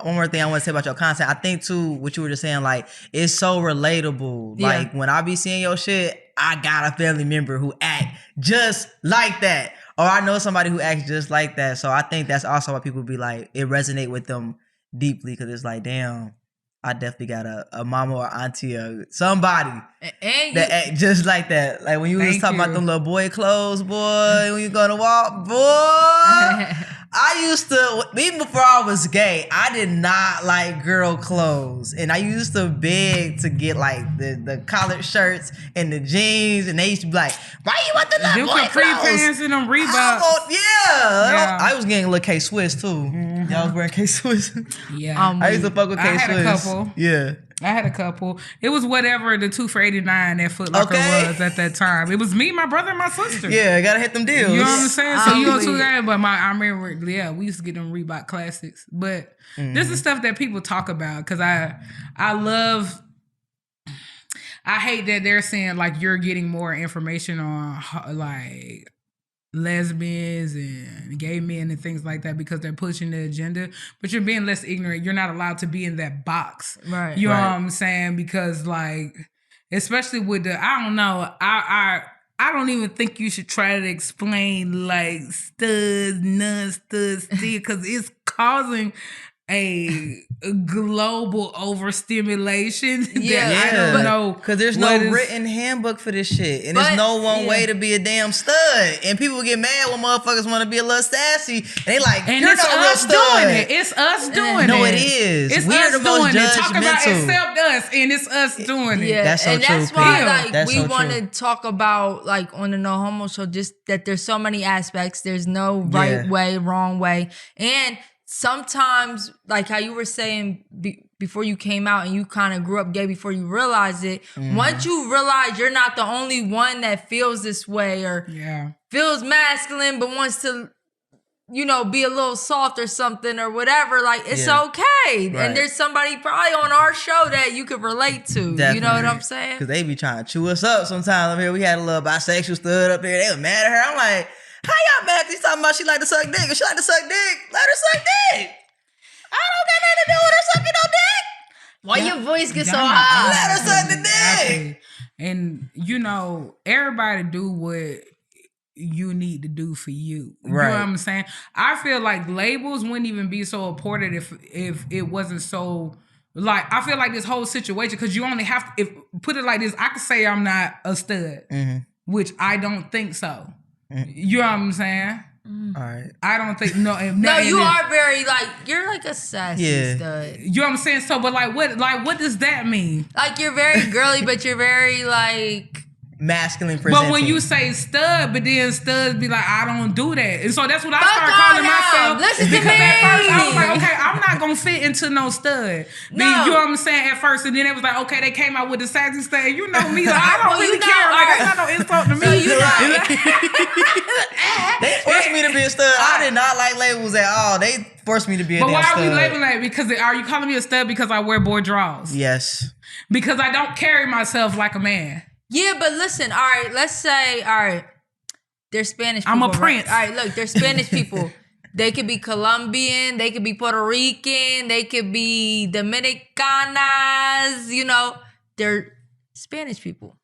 C: one more thing I want to say about your content. I think too, what you were just saying, like it's so relatable.
B: Yeah.
C: Like when I be seeing your shit, I got a family member who act just like that, or I know somebody who acts just like that. So I think that's also why people be like, it resonate with them deeply because it's like, damn, I definitely got a mama or auntie or somebody that act just like that. Like when you was talking about them little boy clothes, boy, when you gonna walk, boy. I used to, even before I was gay, I did not like girl clothes. And I used to beg to get like the collared shirts and the jeans. And they used to be like, why you want the little boy clothes?
A: Pants and them Reeboks.
C: Yeah. I was getting a little K-Swiss too. Y'all was wearing K-Swiss?
A: Yeah.
C: I used to fuck with K-Swiss.
A: I had a couple.
C: Yeah.
A: I had a couple. It was whatever the 2 for $89 that Foot Locker was at that time. It was me, my brother, and my sister.
C: Yeah, gotta hit them deals.
A: You know what I'm saying? So you go to that, but I remember, yeah, we used to get them Reebok classics. But this is stuff that people talk about because I hate that they're saying like you're getting more information on like lesbians and gay men and things like that because they're pushing the agenda, but you're being less ignorant. You're not allowed to be in that box.
B: Right.
A: You know what I'm saying? Because like, especially with the, I don't know, I don't even think you should try to explain like studs, non-studs, because it's causing a global overstimulation.
B: Yeah,
A: I don't know.
C: Because there's no written handbook for this shit. And there's no one way to be a damn stud. And people get mad when motherfuckers want to be a little sassy. And they like,
A: and
C: you're
A: it's
C: not a real
A: us
C: stud.
A: doing it. It's us doing it.
C: No, it is.
A: It's
C: We're
A: us
C: the most
A: doing it. Talk about
C: judgmental.
A: accept us, and it's us doing it.
B: Yeah,
C: That's so
B: and
C: true,
B: that's why
C: P.
B: like
C: That's
B: we
C: so
B: want
C: true.
B: to talk about like on the No Homo Show, just that there's so many aspects. There's no right way, wrong way, and sometimes like how you were saying before you came out and you kind of grew up gay before you realized it. Once you realize you're not the only one that feels this way or feels masculine but wants to, you know, be a little soft or something or whatever, like it's okay.
C: Right.
B: And there's somebody probably on our show that you could relate to.
C: Definitely.
B: You know what I'm saying?
C: Because they be trying to chew us up sometimes up here. We had a little bisexual stud up here. They were mad at her. I'm like, how y'all mad? He's talking about she like to suck dick. If she like to suck dick, let her suck dick. I don't got nothing to do with her sucking no dick.
B: Why your voice gets so
C: Let
B: high?
C: her suck the dick.
A: And you know, everybody do what you need to do for you. You
C: Right.
A: know what I'm saying? I feel like labels wouldn't even be so important if it wasn't so like, I feel like this whole situation, because you only have to, if put it like this, I could say I'm not a stud, which I don't think so. You know what I'm saying?
C: All right.
A: I don't think
B: No, you are very like, you're like a sassy stud.
A: You know what I'm saying? So, but like what does that mean?
B: Like you're very girly, but you're very like
C: masculine presenting.
A: But when you say stud, but then studs be like, I don't do that. And so that's what I
B: Fuck
A: started
B: on
A: calling
B: him.
A: myself.
B: Listen to
A: Because at first I was
B: me.
A: like, okay, I'm not gonna fit into no stud.
B: No.
A: You know what I'm saying? At first, and then it was like, okay, they came out with the sassy stud. You know me, like, I don't
B: Well,
A: really
B: you know,
A: care. Like,
B: alright.
A: that's not no insult to me.
B: So you right.
C: They forced me to be a stud. I did not like labels at all. They forced me to be a
A: But
C: damn
A: why
C: stud.
A: are we labeling that? Because are you calling me a stud because I wear boy drawers?
C: Yes.
A: Because I don't carry myself like a man.
B: Yeah, but listen, all right, let's say, all right, they're Spanish people.
A: I'm a
B: right?
A: prince.
B: All right, look, they're Spanish people. They could be Colombian, they could be Puerto Rican, they could be Dominicanas, you know, they're Spanish people.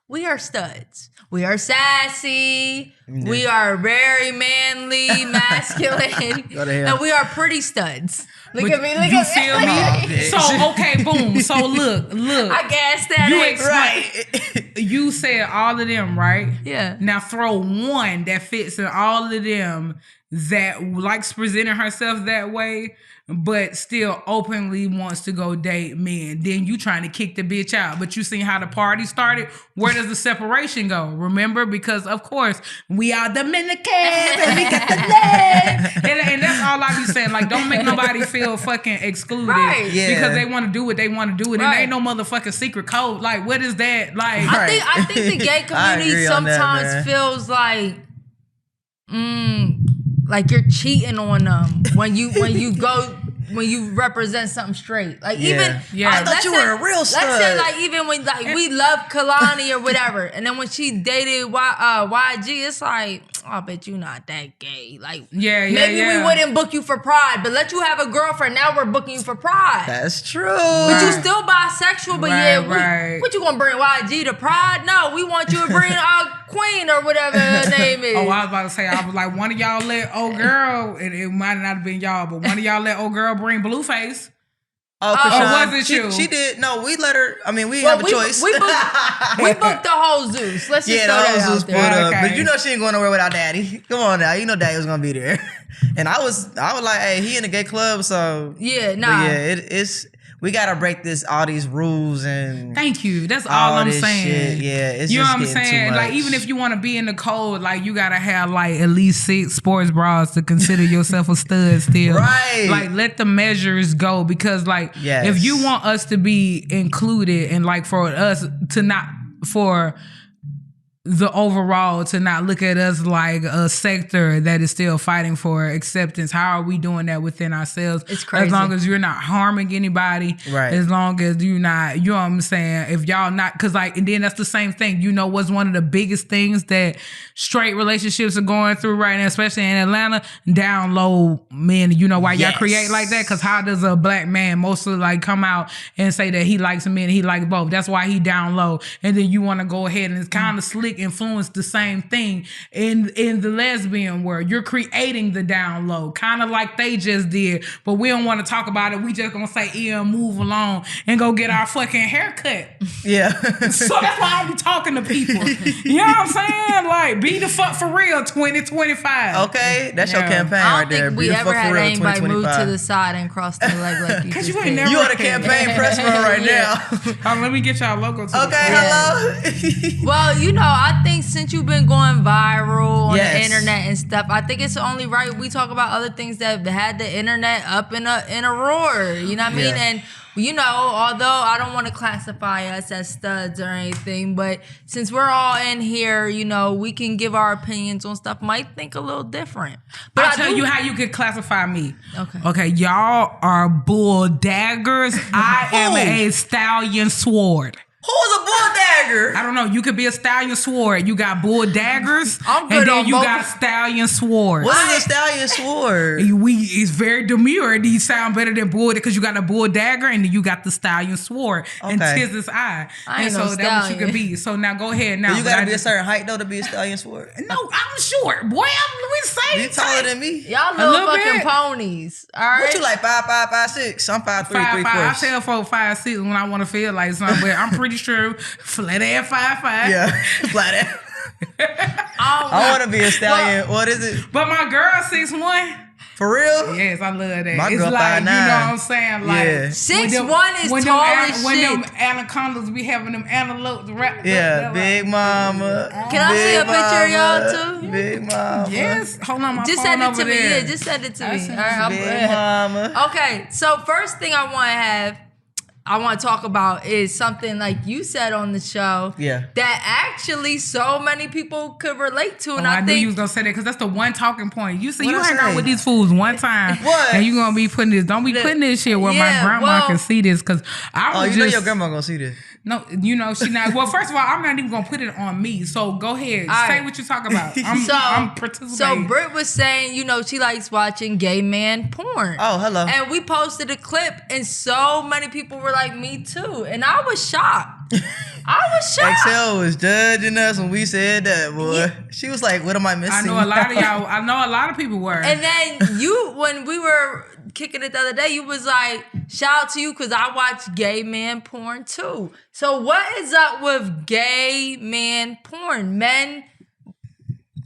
B: We are studs. We are sassy.
C: Yeah.
B: We are very manly, masculine.
C: Go to hell.
B: And we are pretty studs. Look at me, look
A: You
B: at
A: feel
B: me.
A: me? So, okay, boom. So, look.
B: I gassed that
A: You
B: X.
C: Right.
A: You said all of them, right?
B: Yeah.
A: Now throw one that fits in all of them that likes presenting herself that way, but still openly wants to go date men. Then you trying to kick the bitch out. But you seen how the party started? Where does the separation go? Remember? Because, of course, we are Dominicans and we got the leg. And that's all I be saying. Like, don't make nobody feel fucking excluded.
B: Right.
C: Yeah.
A: Because they want to do what they want to do. And
B: Right.
A: it ain't no motherfucking secret code. Like, what is that? Like,
B: I think the gay community
C: agree on that,
B: sometimes
C: man.
B: feels like you're cheating on them when you represent something straight. Like
C: Yeah.
A: I
C: thought you were a real stud.
B: Let's say like even when like we love Kalani or whatever, and then when she dated YG, it's like, I bet you not that gay. Like maybe we wouldn't book you for Pride, but let you have a girlfriend. Now we're booking you for Pride.
C: That's true.
B: But you still bisexual, but what you gonna bring YG to Pride? No, we want you to bring Queen or whatever her name is.
A: Oh, I was about to say, I was like, one of y'all let old girl, and it might not have been y'all, but one of y'all let old girl bring Blueface.
C: Oh,
A: or was it you?
C: She did. No, we let her. I mean, we didn't have a choice.
B: We booked the whole Zeus. Let's just throw
C: the
B: that
C: whole
B: out
C: Zeus
B: there.
C: pulled up.
A: Okay.
C: But you know she ain't going nowhere without Daddy. Come on now, you know Daddy was gonna be there. And I was like, hey, he in a gay club, so
B: Yeah, nah.
C: But yeah, it's we gotta break all these rules and
A: Thank you. That's all I'm
C: this
A: saying.
C: shit. Yeah, it's
A: you know
C: just
A: what I'm
C: getting
A: saying?
C: too
A: Like,
C: much.
A: even if you want to be in the code, like, you gotta have like at least 6 sports bras to consider yourself a stud still.
C: Right.
A: Like, let the measures go, because like
C: Yes.
A: if you want us to be included and like for us to not for the overall to not look at us like a sector that is still fighting for acceptance. How are we doing that within ourselves?
B: It's crazy.
A: As long as you're not harming anybody.
C: Right.
A: As long as you're not, you know what I'm saying? If y'all not, cause like, and then that's the same thing. You know what's one of the biggest things that straight relationships are going through right now, especially in Atlanta? Down low men. You know why y'all create like that? Cause how does a black man mostly like come out and say that he likes men and he likes both? That's why he down low. And then you want to go ahead and it's kind of slick influence the same thing in the lesbian world. You're creating the down low, kind of like they just did, but we don't want to talk about it. We just gonna say, yeah, move along and go get our fucking haircut.
C: Yeah.
A: So that's why I be talking to people. You know what I'm saying? Like, be the fuck for real 2025.
C: Okay, that's your
A: Yeah.
C: campaign
B: I
C: right
B: don't
C: there.
B: think
C: Be
B: we
C: the
B: ever
C: fuck
B: had
C: for real
B: anybody move to
C: 2025.
B: the side and cross their leg like you.
A: Cause you
B: just
A: ain't
B: did.
A: never
C: You on a campaign press run right now.
A: Let me get y'all logo to
C: Okay, hello.
B: Well, you know, I think since you've been going viral on
C: Yes.
B: the internet and stuff, I think it's only right we talk about other things that had the internet up in a roar. You know what I mean?
C: Yeah.
B: And you know, although I don't want to classify us as studs or anything, but since we're all in here, you know, we can give our opinions on stuff. Might think a little different. But
A: I'll
B: I
A: tell
B: do-
A: you how you could classify me.
B: Okay.
A: Okay, y'all are bull daggers. I am a stallion sword.
C: Who's a bull dagger?
A: I don't know. You could be a stallion sword. You got bull daggers,
B: I'm good
A: and then
B: on
A: you
B: both.
A: got stallion swords.
C: What is a stallion sword?
A: It's very demure. These sound better than bull because you got a bull dagger and then you got the stallion sword and
C: Okay.
A: tis his eye.
B: I
A: And
B: ain't
A: so
B: no
A: that's what you
B: stallion.
A: could be. So now go ahead now.
C: You
A: but
C: gotta
A: I
C: be a
A: just-
C: certain height though to be a stallion sword.
A: No, I'm short, boy. We say
C: You taller than me.
B: Y'all
A: A
B: little
A: little
B: fucking
A: bit.
B: ponies. All right.
C: What you like 5'5", 5'6"? I'm 5'3",
A: 5'5". I
C: 3/4.
A: tell folks 5'6" when I want to feel like something, but I'm pretty sure flat ass 5'5".
C: Yeah, flat ass. I want to be a stallion. What is it?
A: But my girl 6'1".
C: For real?
A: Yes, I love that.
C: My
A: It's
C: girl
A: like,
C: 5'9".
A: you know what I'm saying? Like,
C: Yeah.
B: 6'1" is
A: when
B: tall
A: them,
B: as
A: when
B: shit.
A: them anacondas be having them antelopes wrapped
C: Yeah,
A: up.
C: big mama.
B: Can I see a
C: big
B: picture of y'all
C: mama,
B: too?
C: Big mama.
A: Yes. Hold on, my
B: Just
A: phone
B: send it
A: over
B: to me.
A: there.
B: Yeah, just send it to
A: I
B: me.
A: send
B: All right, I'm
C: Big
B: good.
C: mama.
B: Okay, so first thing I want to talk about is something like you said on the show.
C: Yeah.
B: That actually so many people could relate to, and
A: I
B: I
A: knew you
B: think
A: was gonna say that because that's the one talking point. You see,
C: What'd
A: you
C: I
A: hang
C: say?
A: out with these fools one time,
C: What?
A: and you gonna be putting this. Don't be putting this shit where my
B: Yeah,
A: grandma
B: well-
A: can see this because I
C: Oh,
A: was
C: you know
A: just
C: your grandma gonna see this.
A: no, you know she not. Well, first of all, I'm not even gonna put it on me. So go ahead,
B: All
A: say
B: right.
A: what you talk about. I'm
B: so
A: participating.
B: Britt was saying, you know, she likes watching gay man porn.
C: Oh, hello.
B: And we posted a clip, and so many people were like, "Me too," and I was shocked. I was shocked.
C: eXeL was judging us when we said that, boy.
B: Yeah.
C: She was like, "What am I missing?"
A: I know a lot of y'all. I know a lot of people were.
B: And then you, when we were kicking it the other day, you was like, shout out to you because I watch gay man porn too. So what is up with gay man porn? Men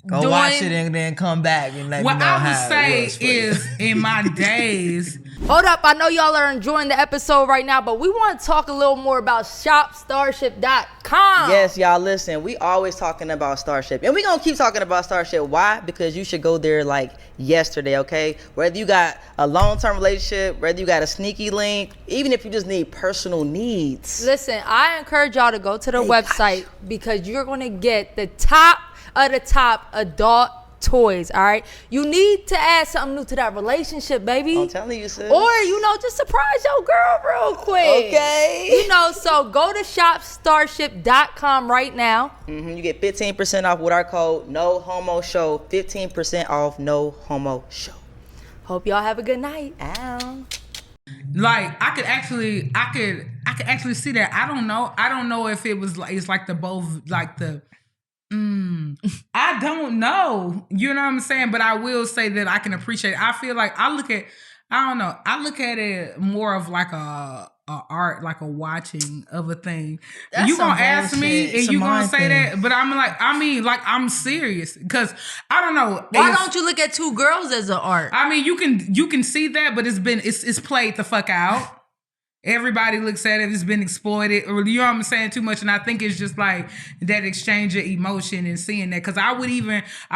C: Go watch it and then come back and let me know
A: What I
C: how
A: would say
C: it was for you.
A: is, in my days,
B: Hold up, I know y'all are enjoying the episode right now, but we want to talk a little more about shopstarship.com.
C: Yes, y'all, listen, we always talking about Starship. And we going to keep talking about Starship. Why? Because you should go there like yesterday, okay? Whether you got a long-term relationship, whether you got a sneaky link, even if you just need personal needs.
B: Listen, I encourage y'all to go to the website because you're going to get the top of the top adult toys, all right? You need to add something new to that relationship, baby.
C: I'm telling you, sis.
B: Or, just surprise your girl real quick.
C: Okay.
B: So go to shopstarship.com right now.
C: You get 15% off with our code No Homo Show. 15% off No Homo Show.
B: Hope y'all have a good night.
C: Ow.
A: like I could actually see that. I don't know if it was like it's like the both like the. I don't know. You know what I'm saying? But I will say that I can appreciate it. I feel like I look at it more of like a art, like a watching of a thing.
B: That's
A: You gonna
B: some
A: ask me
C: bullshit.
A: and
C: It's a
A: you gonna
C: mind
A: say
C: thing.
A: that, but I'm serious because I don't know.
B: Why don't you look at two girls as an art?
A: I mean, you can see that, but it's played the fuck out. Everybody looks at it, it's been exploited, or you know what I'm saying, too much. And I think it's just like that exchange of emotion and seeing that. Because I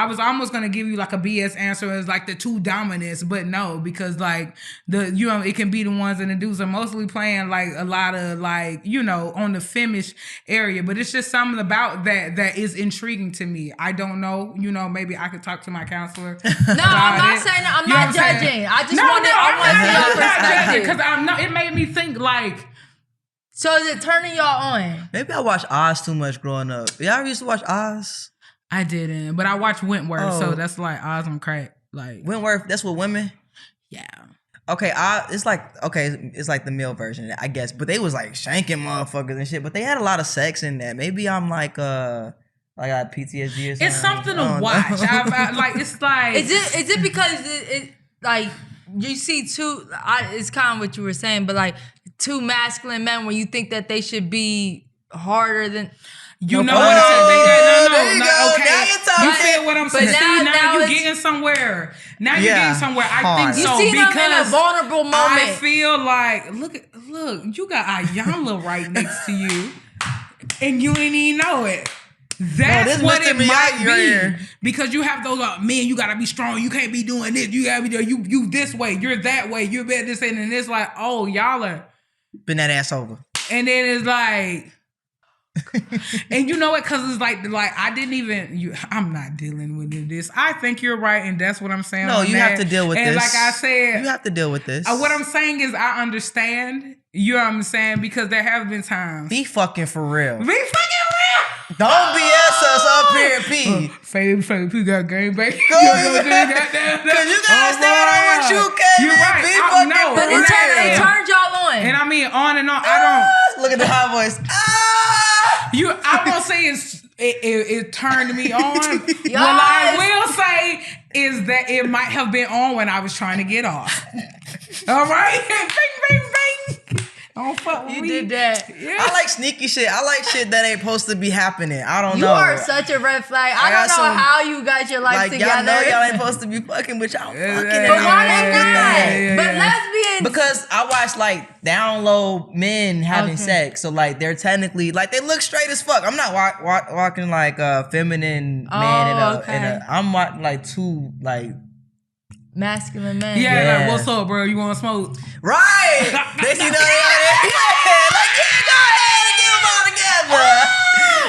A: was almost gonna give you like a BS answer as like the two dominants, but no, because like it can be the ones and the dudes are mostly playing like a lot of like, on the femish area. But it's just something about that is intriguing to me. I don't know, maybe I could talk to my counselor.
B: No, I'm not saying that. I'm not judging. I just want to see your perspective.
A: Because it made me think like.
B: So is it turning y'all on?
C: Maybe I watched Oz too much growing up. Y'all ever used to watch Oz?
A: I didn't, but I watched Wentworth, so
C: Oh.
A: that's like Oz on crack. Like
C: Wentworth, that's what women?
A: yeah.
C: Okay, it's like the male version, I guess. But they was like shanking motherfuckers and shit. But they had a lot of sex in that. Maybe I'm like I got PTSD or something.
A: It's something
C: I
A: to
C: don't
A: watch.
C: know.
A: Like it's like
B: Is it because it like you see two? It's kind of what you were saying, but like two masculine men where you think that they should be harder than.
A: you know
C: Oh,
A: what I'm
C: there you
A: saying?
C: go.
A: Okay.
C: Now you're talking.
A: You feel what I'm
B: But
A: saying? See,
B: now
A: now you're
B: it's-
A: getting somewhere. Now you're
C: Yeah,
A: getting somewhere. I
C: hard.
A: think
B: You
A: so
B: see them in a
A: because
B: vulnerable moment.
A: I feel like look, you got Ayala right next to you, and you didn't even know it. That's
C: this
A: what
C: Mr.
A: it might
C: Miyagi
A: be
C: right here.
A: because you have those men. You gotta be strong. You can't be doing this. You gotta be you this way. You're that way. You're better this and it's like y'all are.
C: Bend that ass over.
A: And then it's like, and you know what? Because it's like I didn't even. I'm not dealing with this. I think you're right, and that's what I'm saying.
C: No,
A: on
C: you
A: that.
C: have to deal with
A: and
C: this.
A: like I said,
C: You have to deal with this.
A: what I'm saying is I understand. You know what I'm saying? Because there have been times.
C: Be fucking for real.
A: Be fucking real.
C: Don't BS us up here, P.
A: Fave, P got game back.
C: Cause you gotta stand on what you came
A: You're
C: in.
A: right.
C: Be
A: I
C: fucking
A: know.
B: But
C: for real.
B: it turns y'all on.
A: And I mean, on and on. I
C: Look at the high voice.
A: don't. I won't say it turned me on. What I will say is that it might have been on when I was trying to get off. All right, bing, bing, bing. Don't fuck with
B: You
A: me.
B: did that.
A: Yeah.
C: I like sneaky shit. I like shit that ain't supposed to be happening. I don't
B: You
C: know.
B: are such a red flag. I
C: got
B: don't know
C: some-
B: how you got your life
C: Like
B: together.
C: y'all know y'all ain't supposed to be fucking, but y'all fucking.
A: yeah,
B: But why
C: and
B: they
C: everything.
B: not? But lesbians.
C: Because I watch like down low men having
B: Okay.
C: sex, so like they're technically like they look straight as fuck. I'm not walking like a feminine man
B: okay.
C: I'm watching like two like
B: Masculine men.
A: Yeah,
C: Yeah.
A: like, what's up, bro? You want to smoke?
C: right. They see that yeah, like yeah, go ahead and get them all together.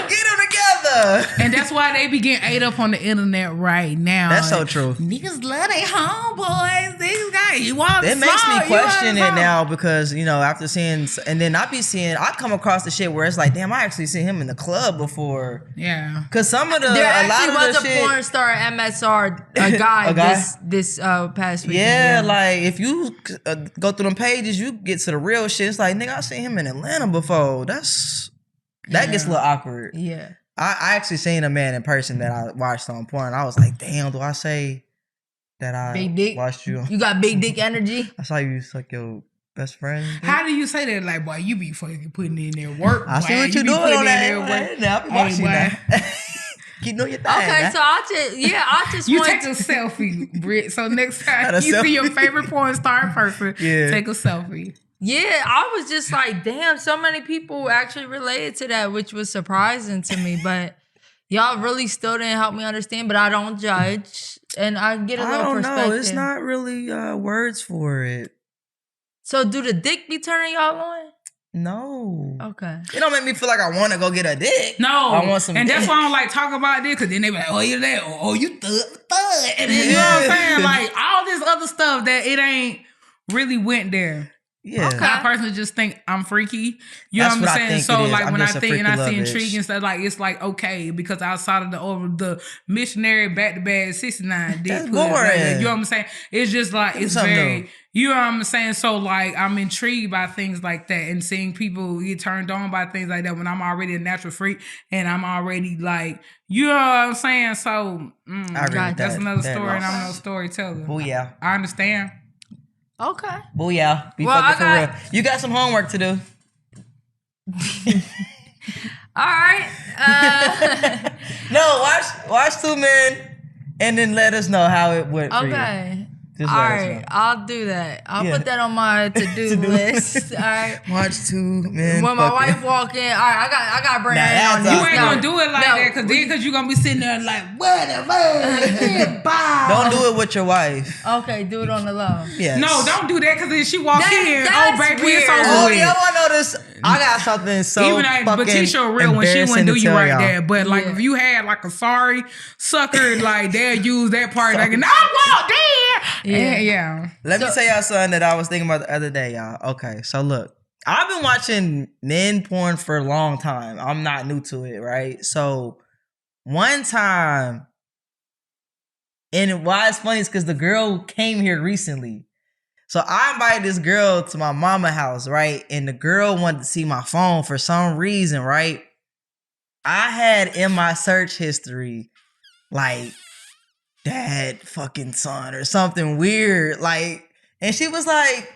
C: Get them together.
A: And that's why they be getting ate up on the internet right now.
C: That's so true.
A: Niggas love their homeboys. These guys, you want
C: It makes me question it now because, after seeing, and then I come across the shit where it's like, damn, I actually seen him in the club before.
A: Yeah.
C: Cause some of the,
B: There
C: a lot
B: actually
C: of
B: was
C: the
B: a
C: shit.
B: porn star at MSR, a guy,
C: A guy?
B: this past weekend.
C: Yeah, like if you go through them pages, you get to the real shit. It's like, nigga, I seen him in Atlanta before. That gets a little awkward.
B: Yeah.
C: I actually seen a man in person that I watched on porn. I was like, damn, do I say that I
B: Big dick?
C: watched you?
B: You got big dick energy.
C: I saw you suck your best friend.
A: How do you say that? Like, boy, you be fucking putting in there work.
C: I see
A: boy.
C: what you
A: be
C: doing
A: putting
C: on
A: in
C: that.
A: there work.
C: Now I be
A: Hey,
C: watching
A: boy.
C: that. Keep doing your thing.
B: Okay,
C: man.
B: so I just
A: You
B: want
A: take a selfie, Britt. So next time you see your favorite porn star in person, take a selfie.
B: Yeah, I was just like, damn, so many people actually related to that, which was surprising to me. But y'all really still didn't help me understand, but I don't judge. And I get a little perspective.
C: No, it's not really words for it.
B: So do the dick be turning y'all on?
C: No.
B: Okay.
C: It don't make me feel like I want to go get a dick.
A: No.
C: I want some
A: and
C: dick.
A: that's why I don't like talk about this, because then they be like, oh, you that, oh, you thug. And then, you know what I'm saying? Like, all this other stuff that it ain't really went there.
C: Yeah.
B: Okay.
A: I personally just think I'm freaky. You
C: That's
A: know what I'm
C: what I
A: saying?
C: think
A: So
C: it is.
A: like
C: I'm
A: when I
C: just a
A: think and I
C: freaky
A: see
C: love
A: intrigue
C: bitch.
A: and stuff, like it's like okay, because outside of the missionary back to back 69 dick
C: That's
A: pussy, like,
C: boring.
A: you know what I'm saying? It's just like
C: Give me
A: it's
C: something
A: very
C: new.
A: you know what I'm saying? So like I'm intrigued by things like that and seeing people get turned on by things like that when I'm already a natural freak and I'm already like, you know what I'm saying? So
C: I agree with
A: that's
C: that.
A: another
C: That
A: story
C: is-
A: and I'm no storyteller.
C: Booyah.
A: I understand.
B: Okay.
C: Booyah. Be
B: Well,
C: fucking
B: I
C: for real. You got some homework to do.
B: All right.
C: No, watch 2 Men and then let us know how it went for you.
B: Okay.
C: Just
B: All
C: let us
B: right.
C: know.
B: I'll do that. I'll
C: Yeah.
B: put that on my to-do list. All right.
C: Watch 2 Men.
B: When my
C: fucking-
B: wife walk in, all right, I gotta bring
C: Nah,
B: that on
C: that's
A: You
C: all
A: ain't
C: No.
A: gonna do it like that because you're gonna be sitting there like, what the fuck?
C: Don't do it with your wife.
B: Okay, do it on the low.
C: Yes.
A: No, don't do that because then she walk in.
B: That's
A: Oh, baby, it's
B: weird.
A: over
C: Oh,
A: with.
C: y'all want to know this? I got something so
A: Even though
C: fucking
A: Batisha real when she
C: embarrassing
A: wouldn't do
C: to
A: you
C: tell
A: right
C: y'all.
A: there. But like
B: Yeah.
A: if you had like a sorry sucker, like they'll use that part like, and I walked in.
B: Yeah.
A: Yeah.
C: Let me tell y'all something that I was thinking about the other day, y'all. Okay, so look, I've been watching men porn for a long time. I'm not new to it, right? So one time, and why it's funny is because the girl came here recently. So I invited this girl to my mama house, right? And the girl wanted to see my phone for some reason, right? I had in my search history, like, dad fucking son or something weird. Like, and she was like,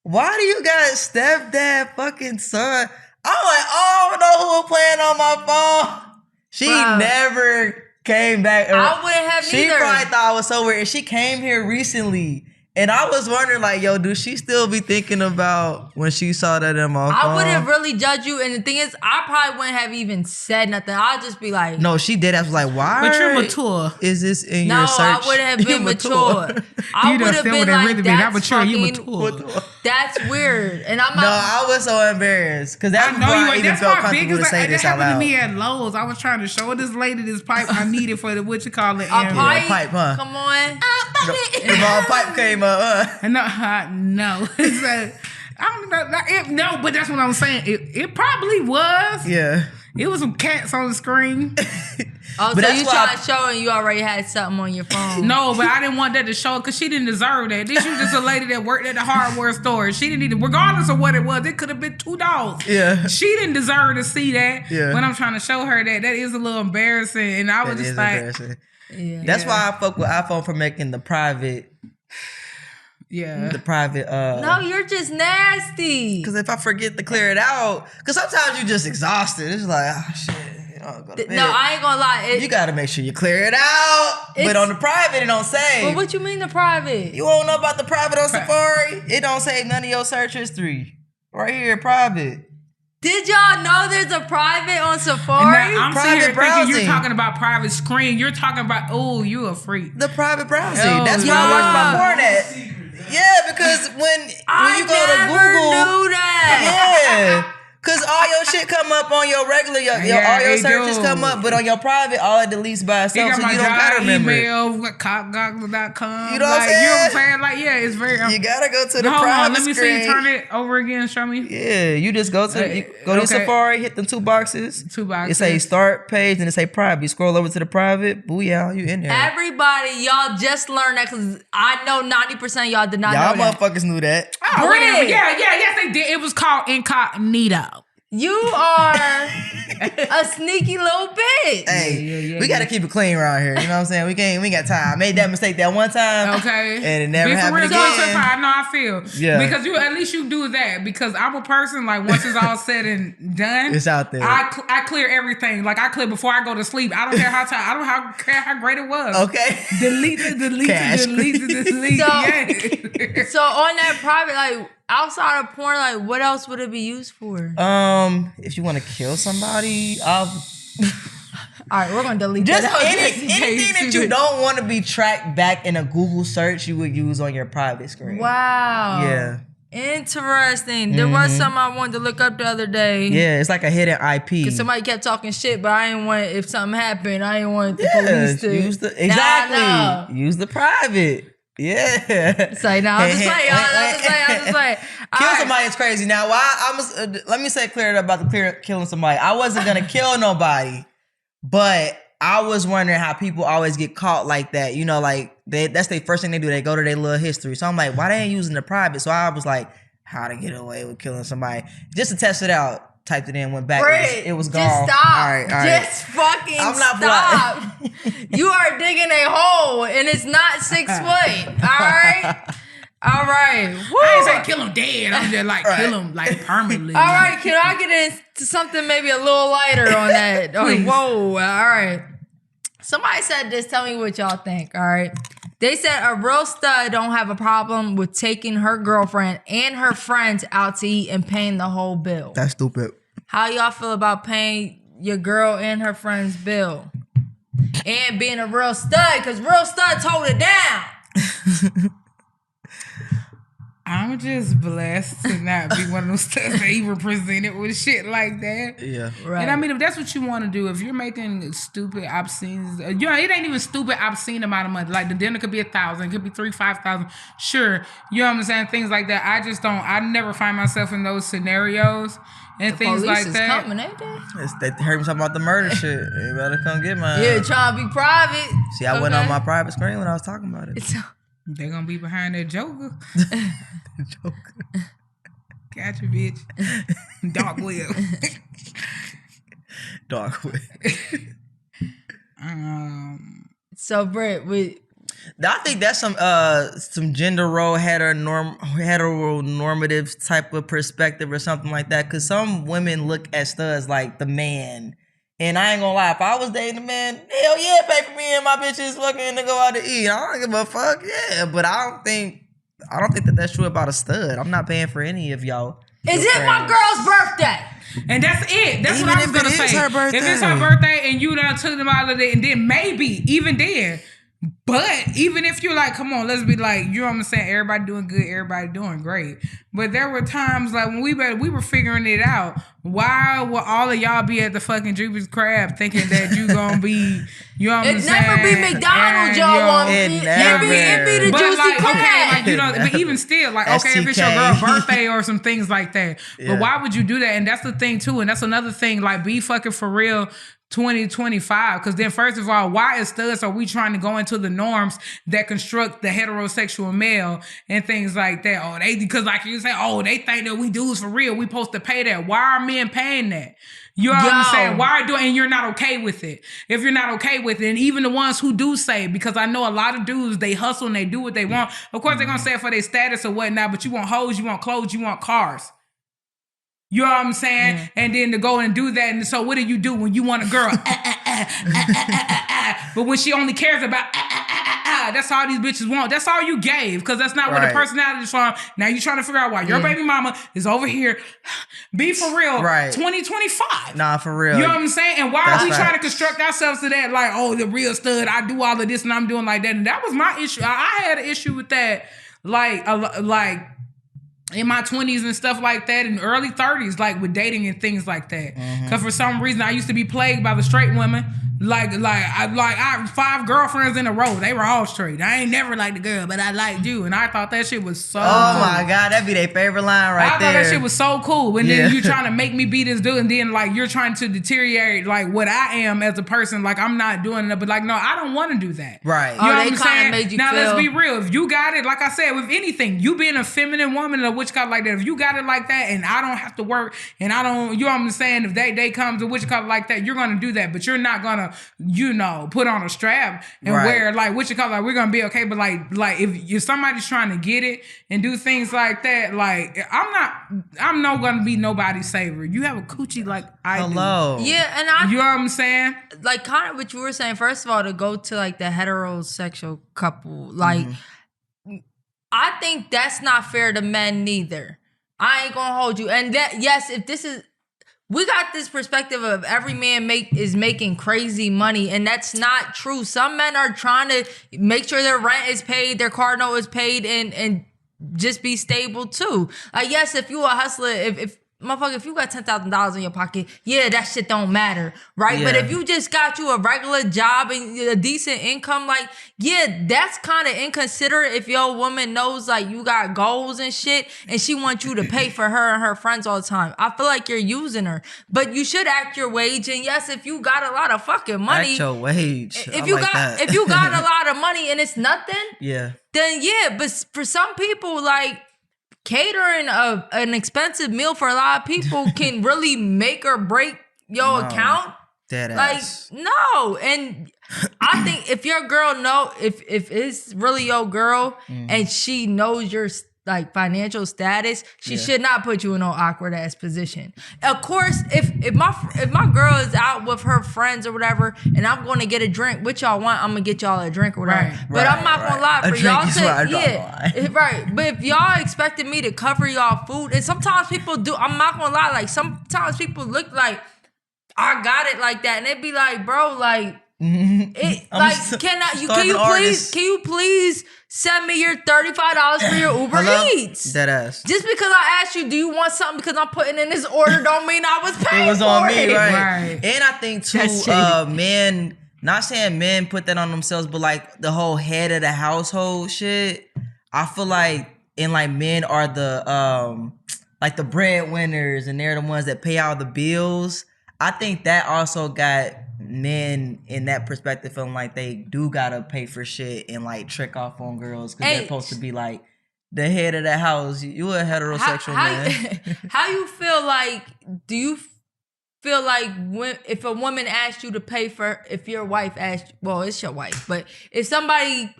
C: why do you got stepdad fucking son? I'm like, oh, I don't know who was playing on my phone. She
B: Bruh.
C: never came back.
B: I wouldn't have
C: She
B: either.
C: probably thought I was so weird. And she came here recently. And I was wondering, like, yo, do she still be thinking about when she saw that in my phone?
B: I wouldn't really judge you, and the thing is, I probably wouldn't have even said nothing. I'd just be like,
C: No, she did. I was like, why?
A: But you're mature.
C: Is this in
B: no,
C: your search?
B: I wouldn't have
C: You
B: been mature. I
A: You done
B: would have
A: said
B: been
A: what that
B: like,
A: really mean. Not
B: that's
A: mature, you
B: fucking,
A: mature.
B: that's weird. And I'm
C: No,
B: not,
C: I was so embarrassed because that's
A: I
C: before
A: know you
C: I
A: ain't.
C: even
A: That's
C: felt
A: my
C: comfortable
A: biggest.
C: to say
A: That
C: this out
A: happened to
C: loud.
A: me at Lowe's. I was trying to show this lady this pipe I needed for the what you call it.
B: a pipe,
C: pipe, huh?
B: come on.
C: The ball pipe came up.
A: No, it's I don't know. No, but that's what I'm saying. It probably was.
C: Yeah.
A: It was some cats on the screen.
B: Oh,
C: But
B: so
C: that's
B: you
C: why
B: trying to show and you already had something on your phone.
A: No, but I didn't want that to show because she didn't deserve that. This was just a lady that worked at the hardware store. She didn't need regardless of what it was, it could have been $2.
C: Yeah.
A: She didn't deserve to see that.
C: Yeah.
A: When I'm trying to show her that is a little embarrassing. And I was
C: That
A: just
C: is
A: like,
C: embarrassing.
B: Yeah.
C: That's why I fuck with iPhone for making the private.
A: yeah.
B: No, you're just nasty.
C: Because if I forget to clear it out, because sometimes you just exhausted. It's like, oh shit, go to bed.
B: No, I ain't gonna lie.
C: You gotta make sure you clear it out. But
B: It's-
C: on the private, it don't say.
B: But what you mean the private?
C: You won't know about the private on Safari? It don't save none of your search history. Right here, private.
B: Did y'all know there's a private on
A: And
B: Safari?
A: now I'm
C: Private
A: sitting here thinking
C: browsing.
A: you're talking about private screen. You're talking about, oh, you a freak.
C: The private browsing.
A: Oh,
C: That's where I watch my porn at. Yeah, because when you go to
B: never
C: Google,
B: knew that.
C: yeah, because all your shit come up on your regular, all your
A: it
C: searches
A: do.
C: come up, but on your private, all it deletes by
A: He
C: itself,
A: got
C: so
A: my
C: you don't gotta
A: job
C: remember. it.
A: email, copgoggles.com.
C: You know what I'm
A: like, you know what I'm
C: saying?
A: saying? Like, yeah, it's very.
C: You gotta go to the
A: No, hold
C: private
A: on, let me
C: screen.
A: see. Turn it over again. Show me.
C: Yeah, you just go to
A: Okay.
C: Safari, hit them 2 boxes.
A: 2 boxes.
C: It say start page and it say private. You scroll over to the private. Booyah, you in there.
B: Everybody, y'all just learned that because I know 90% of y'all did not
C: Y'all
B: know that.
C: motherfuckers knew that.
A: Oh,
B: Britt.
A: whatever. Yeah, yes, they did. It was called Incognito.
B: You are a sneaky little bitch.
C: Hey, we gotta keep it clean around here. You know what I'm saying? We ain't got time. I made that mistake that one time.
A: Okay.
C: And it never happened again.
A: I know I feel.
C: Yeah.
A: Because at least you do that. Because I'm a person, like, once it's all said and done,
C: it's out there.
A: I clear everything. Like, I clear before I go to sleep. I don't care how care how great it was.
C: Okay.
A: Delete.
B: So on that private, like, outside of porn, like, what else would it be used for?
C: If you want to kill somebody,
B: all right, we're gonna delete
C: just
B: that.
C: anything that you don't want to be tracked back in a Google search, you would use on your private screen.
B: Wow.
C: Yeah.
B: Interesting. There was something I wanted to look up the other day.
C: Yeah, it's like a hidden IP.
B: Because somebody kept talking shit, but I didn't want, if something happened, I didn't want the police to.
C: Use the use the private. Yeah.
B: It's like, no, I'm just playing. I'm just playing.
C: Kill somebody is crazy. Now, why? Let me say clear about killing somebody. I wasn't gonna kill nobody, but I was wondering how people always get caught like that. You know, like that's the first thing they do. They go to their little history. So I'm like, why they ain't using the private? So I was like, how to get away with killing somebody? Just to test it out. Typed it in, went back. It was gone.
B: Just stop.
C: All right.
B: Just fucking stop. You are digging a hole and it's not 6 foot. All right. Woo.
A: I ain't say kill him dead. I'm just like kill him like permanently.
B: All right. Can I get into something maybe a little lighter on that? Whoa. All right. Somebody said this. Tell me what y'all think. All right. They said a real stud don't have a problem with taking her girlfriend and her friends out to eat and paying the whole bill.
C: That's stupid.
B: How y'all feel about paying your girl and her friend's bill? And being a real stud, because real studs hold it down.
A: I'm just blessed to not be one of those studs that even presented with shit like that.
C: Yeah.
B: Right.
A: And I mean, if that's what you want to do, if you're making stupid, obscene, it ain't even stupid, obscene amount of money. Like the dinner could be 1,000, it could be 3,000, 5,000. Sure. You know what I'm saying? Things like that. I never find myself in those scenarios and things like that.
B: Coming, ain't they?
C: They heard me talking about the murder shit. They better come get mine.
B: Yeah, trying to be private.
C: See, I went on my private screen when I was talking about it.
A: They're gonna be behind that Joker.
C: Joker.
A: Gotcha, bitch. Dark web.
C: Dark web.
B: So, Britt,
C: I think that's some gender role heteronormative type of perspective or something like that. Because some women look at studs like the man. And I ain't gonna lie, if I was dating a man, hell yeah, pay for me and my bitches fucking to go out to eat. I don't give a fuck, yeah. But I don't think that that's true about a stud. I'm not paying for any of y'all.
B: Is it my girl's birthday?
A: And that's it. That's
C: Even
A: what I was gonna
C: if it is
A: say.
C: her birthday.
A: If it's her birthday and you done took them out of it, and then maybe even then. But even if you're like, come on, let's be like, you know what I'm saying? Everybody doing good, everybody doing great. But there were times like when we were figuring it out. Why will all of y'all be at the fucking Jupiter's Crab thinking that you gonna be, you know what I'm saying?
B: It never be McDonald's, y'all want
C: it
B: me.
C: never.
B: It be the
A: But
B: juicy
A: like,
B: crab.
A: okay, like, you know, but even still, like, okay, if it's your
C: STK.
A: girl's birthday or some things like that.
C: Yeah.
A: But why would you do that? And that's the thing too. And that's another thing, like, be fucking for real 2025. Because then first of all, why as studs are we trying to go into the norms that construct the heterosexual male and things like that? Oh, because like you say, oh, they think that we dudes for real. We supposed to pay that. Why are men paying that? You know what I'm saying? Why and you're not okay with it. If you're not okay with it, and even the ones who do say, because I know a lot of dudes, they hustle and they do what they want. Of course, they're going to say it for their status or whatnot, but you want hoes, you want clothes, you want cars. You know what I'm saying? Mm. And then to go and do that. And so what do you do when you want a girl? But when she only cares about that's all these bitches want. That's all you gave, because that's not where the personality is from. Now you're trying to figure out why your baby mama is over here. Be for real.
C: Right.
A: 2025.
C: Nah, for real.
A: You know what I'm saying? And why are we trying to construct ourselves to that? Like, oh, the real stud, I do all of this and I'm doing like that. And that was my issue. I had an issue with that. Like in my 20s and stuff like that, in early 30s, like with dating and things like that. Because for some reason, I used to be plagued by the straight women. I 5 girlfriends in a row. They were all straight. I ain't never liked the girl, but I liked you. And I thought that shit was so cool.
C: My God, that'd be their favorite line right there.
A: I thought that shit was so cool. And then you trying to make me be this dude, and then like you're trying to deteriorate like what I am as a person. Like I'm not doing it, but like no, I don't want to do that.
C: Right.
A: You know what I'm saying?
B: Made you
A: now
B: feel...
A: let's be real. If you got it, like I said, with anything, you being a feminine woman or which color like that, if you got it like that, and I don't have to work, and I don't, you know what I'm saying? If that day comes to which color like that, you're gonna do that, but you're not gonna, put on a strap and wear like which color. Like, we're gonna be okay, but like if somebody's trying to get it and do things like that, like I'm not gonna be nobody's savior. You have a coochie like I do.
B: Yeah, and
A: you know what I'm saying?
B: Like kind of what you were saying. First of all, to go to like the heterosexual couple, like I think that's not fair to men neither. I ain't gonna hold you. And that, yes, if this is, we got this perspective of every man is making crazy money, and that's not true. Some men are trying to make sure their rent is paid, their car note is paid, and just be stable too. Like, yes, if you a hustler, if motherfucker, if you got $10,000 in your pocket, yeah, that shit don't matter, right? Yeah. But if you just got you a regular job and a decent income, like, yeah, that's kind of inconsiderate if your woman knows, like, you got goals and shit, and she wants you to pay for her and her friends all the time. I feel like you're using her. But you should act your wage, and yes, if you got a lot of fucking money.
C: Act your wage.
B: If you got a lot of money and it's nothing,
C: yeah,
B: then yeah, but for some people, like, catering an expensive meal for a lot of people can really make or break your account.
C: Dead
B: like
C: ass.
B: No, and I think if your girl if it's really your girl and she knows your like financial status, she should not put you in no awkward ass position. Of course, if my girl is out with her friends or whatever, and I'm going to get a drink, what y'all want, I'm gonna get y'all a drink or whatever. But I'm not gonna lie, for y'all to right. But if y'all expected me to cover y'all food, and sometimes people do, I'm not gonna lie, like sometimes people look like I got it like that, and they'd be like, bro, like. Can you please send me your $35 for your Uber Eats?
C: Dead ass.
B: Just because I asked you, do you want something because I'm putting in this order don't mean I was paying for it.
C: It was on me, right? And I think too, men, not saying men put that on themselves, but like the whole head of the household shit. I feel like men are the like the breadwinners, and they're the ones that pay all the bills. I think that also got men in that perspective feeling like they do gotta pay for shit and like trick off on girls because they're supposed to be like the head of the house. You a heterosexual man.
B: How you feel like? Do you feel like if a woman asked you to pay for, if your wife asked, well, it's your wife, but if somebody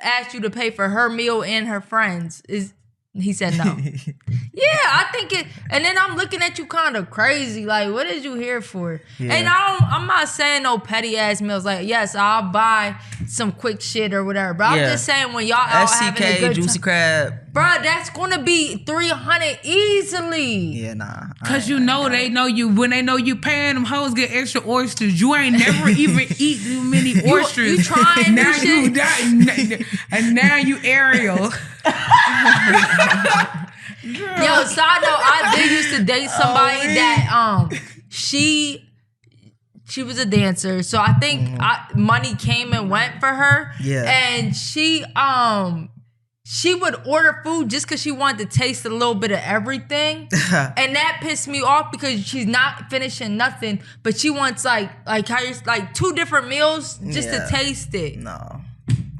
B: asked you to pay for her meal and her friends, he said no. Yeah, I think it. And then I'm looking at you kind of crazy. Like, what is you here for? Yeah. And I'm not saying no petty ass meals. Like, yes, I'll buy some quick shit or whatever. But I'm just saying when y'all out having a good
C: juicy
B: time,
C: crab,
B: bro, that's gonna be $300 easily.
C: Yeah, nah.
A: Cause they know you when they know you paying them hoes get extra oysters. You ain't never even eat too many oysters.
B: You trying
A: now
B: shit.
A: And now you Ariel.
B: Yo, side note, I did used to date somebody that she was a dancer, so I think money came and went for her. Yeah, and she would order food just because she wanted to taste a little bit of everything, and that pissed me off because she's not finishing nothing, but she wants like how you're like 2 different meals just to taste it.
C: No,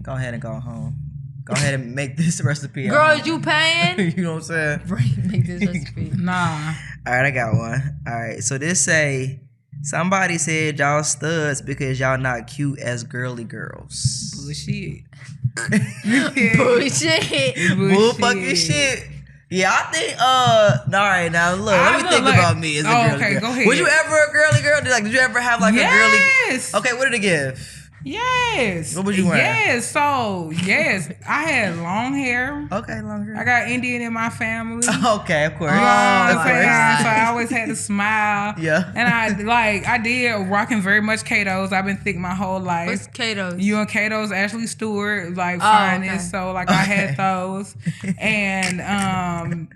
C: go ahead and go home. Go ahead and make this recipe.
B: Girl, is you paying?
C: You know what I'm saying?
B: Make this recipe.
A: Nah.
C: All right, I got one. All right, so this say, somebody said y'all studs because y'all not cute as girly girls.
A: Bullshit.
B: Bullshit.
C: Bull fucking shit. Yeah, I think, all right, now look, let me think about me as a girly girl.
A: Go ahead.
C: Was you ever a girly girl? Did you ever have like a girly?
A: Yes.
C: Okay, what did it give?
A: Yes.
C: What was you wearing?
A: Yes. I had long hair.
C: Okay, long hair.
A: I got Indian in my family.
C: Okay, of course.
A: So I always had to smile.
C: Yeah.
A: And I did rocking very much Kato's. I've been thick my whole life.
B: What's Kato's?
A: You and Kato's, Ashley Stewart, finest. Okay. So I had those. And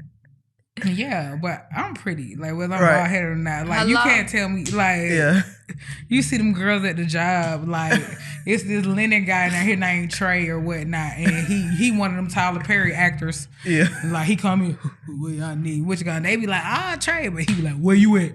A: yeah, but I'm pretty. Like whether I'm bald headed or not. Like you can't tell me you see them girls at the job, like it's this linen guy now here named Trey or whatnot, and he one of them Tyler Perry actors.
C: Yeah.
A: Like he come in, what y'all need? What you got? They be like, Trey, but he be like, where you at?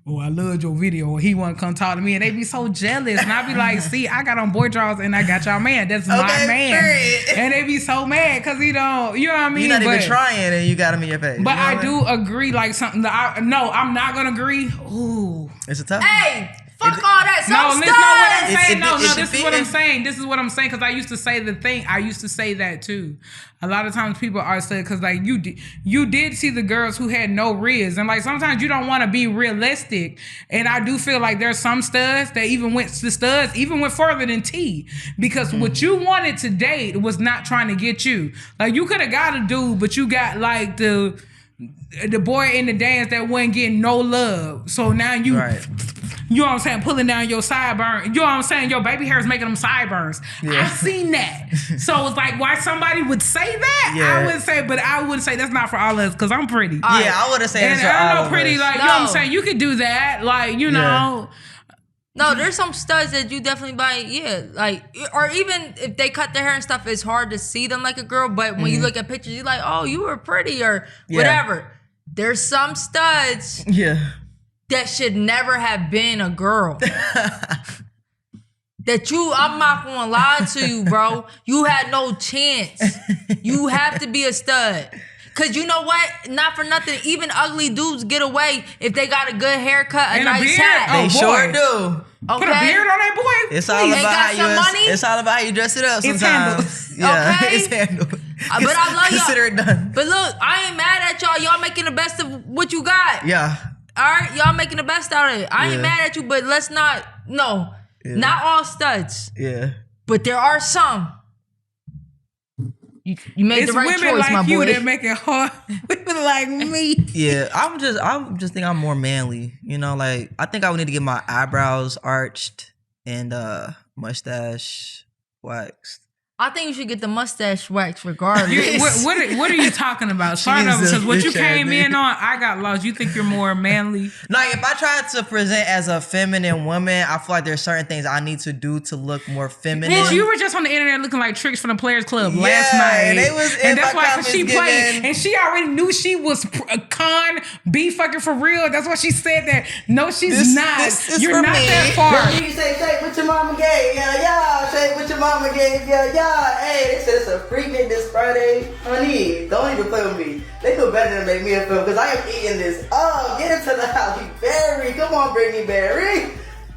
A: Oh, I loved your video. Or he want to come talk to me, and they be so jealous. And I be like, see, I got on boy drawers and I got y'all man. That's my man. Period. And they be so mad because he don't, you know what I mean?
C: You're not even trying and you got him in your face.
A: But
C: you know
A: I do agree, like something that no, I'm not going to agree. Ooh.
C: It's a tough
B: Hey, fuck all that.
A: This is what I'm saying. This is what I'm saying because I used to say the thing. I used to say that too. A lot of times people are saying because like you did see the girls who had no riz, and like sometimes you don't want to be realistic. And I do feel like there's some studs that even went further than T because what you wanted to date was not trying to get you. Like you could have got a dude, but you got like the boy in the dance that wasn't getting no love. So now you. Right. You know what I'm saying? Pulling down your sideburn. You know what I'm saying? Your baby hair is making them sideburns. Yeah. I've seen that. So it's like why somebody would say that. Yeah. I would say, but I would say that's not for all of us because I'm pretty.
C: Yeah, I would have said. And
A: I know pretty. Like you know what I'm saying? You could do that. Like you know.
B: No, there's some studs that you definitely buy. Yeah, like or even if they cut their hair and stuff, it's hard to see them like a girl. But when you look at pictures, you're like, oh, you were pretty or whatever. There's some studs.
C: Yeah.
B: That should never have been a girl. I'm not gonna lie to you, bro. You had no chance. You have to be a stud. Cause you know what? Not for nothing. Even ugly dudes get away if they got a good haircut, a nice hat.
C: They sure do.
A: Okay. Put a beard on that boy.
C: It's all about how you dress it up sometimes.
A: It's
C: yeah,
B: okay?
C: It's handled.
B: But I love y'all.
C: Consider it done.
B: But look, I ain't mad at y'all. Y'all making the best of what you got.
C: Yeah.
B: All right, y'all making the best out of it. I ain't mad at you, but let's not. No, not all studs.
C: Yeah.
B: But there are some. You made the right choice, my boy. It's women like you
A: that make it hard. Women like me.
C: Yeah, I just think I'm more manly. You know, like I think I would need to get my eyebrows arched and mustache waxed.
B: I think you should get the mustache wax regardless.
A: What are you talking about? Start over because what you came in on, I got lost. You think you're more manly?
C: Like if I tried to present as a feminine woman, I feel like there's certain things I need to do to look more feminine.
A: Bitch, you were just on the internet looking like tricks from the Players Club last night.
C: And
A: that's why she played, and she already knew she was a con B fucking for real. That's why she said that. No, she's not. You're not that far.
C: You say shake what your mama gave, yeah. Shake what your mama gave, yeah. Hey, they said it's a free hit this Friday. Honey, don't even play with me. They do better than make me a film because I am eating this. Oh, get into the house, Berry. Come on, Brittany Berry.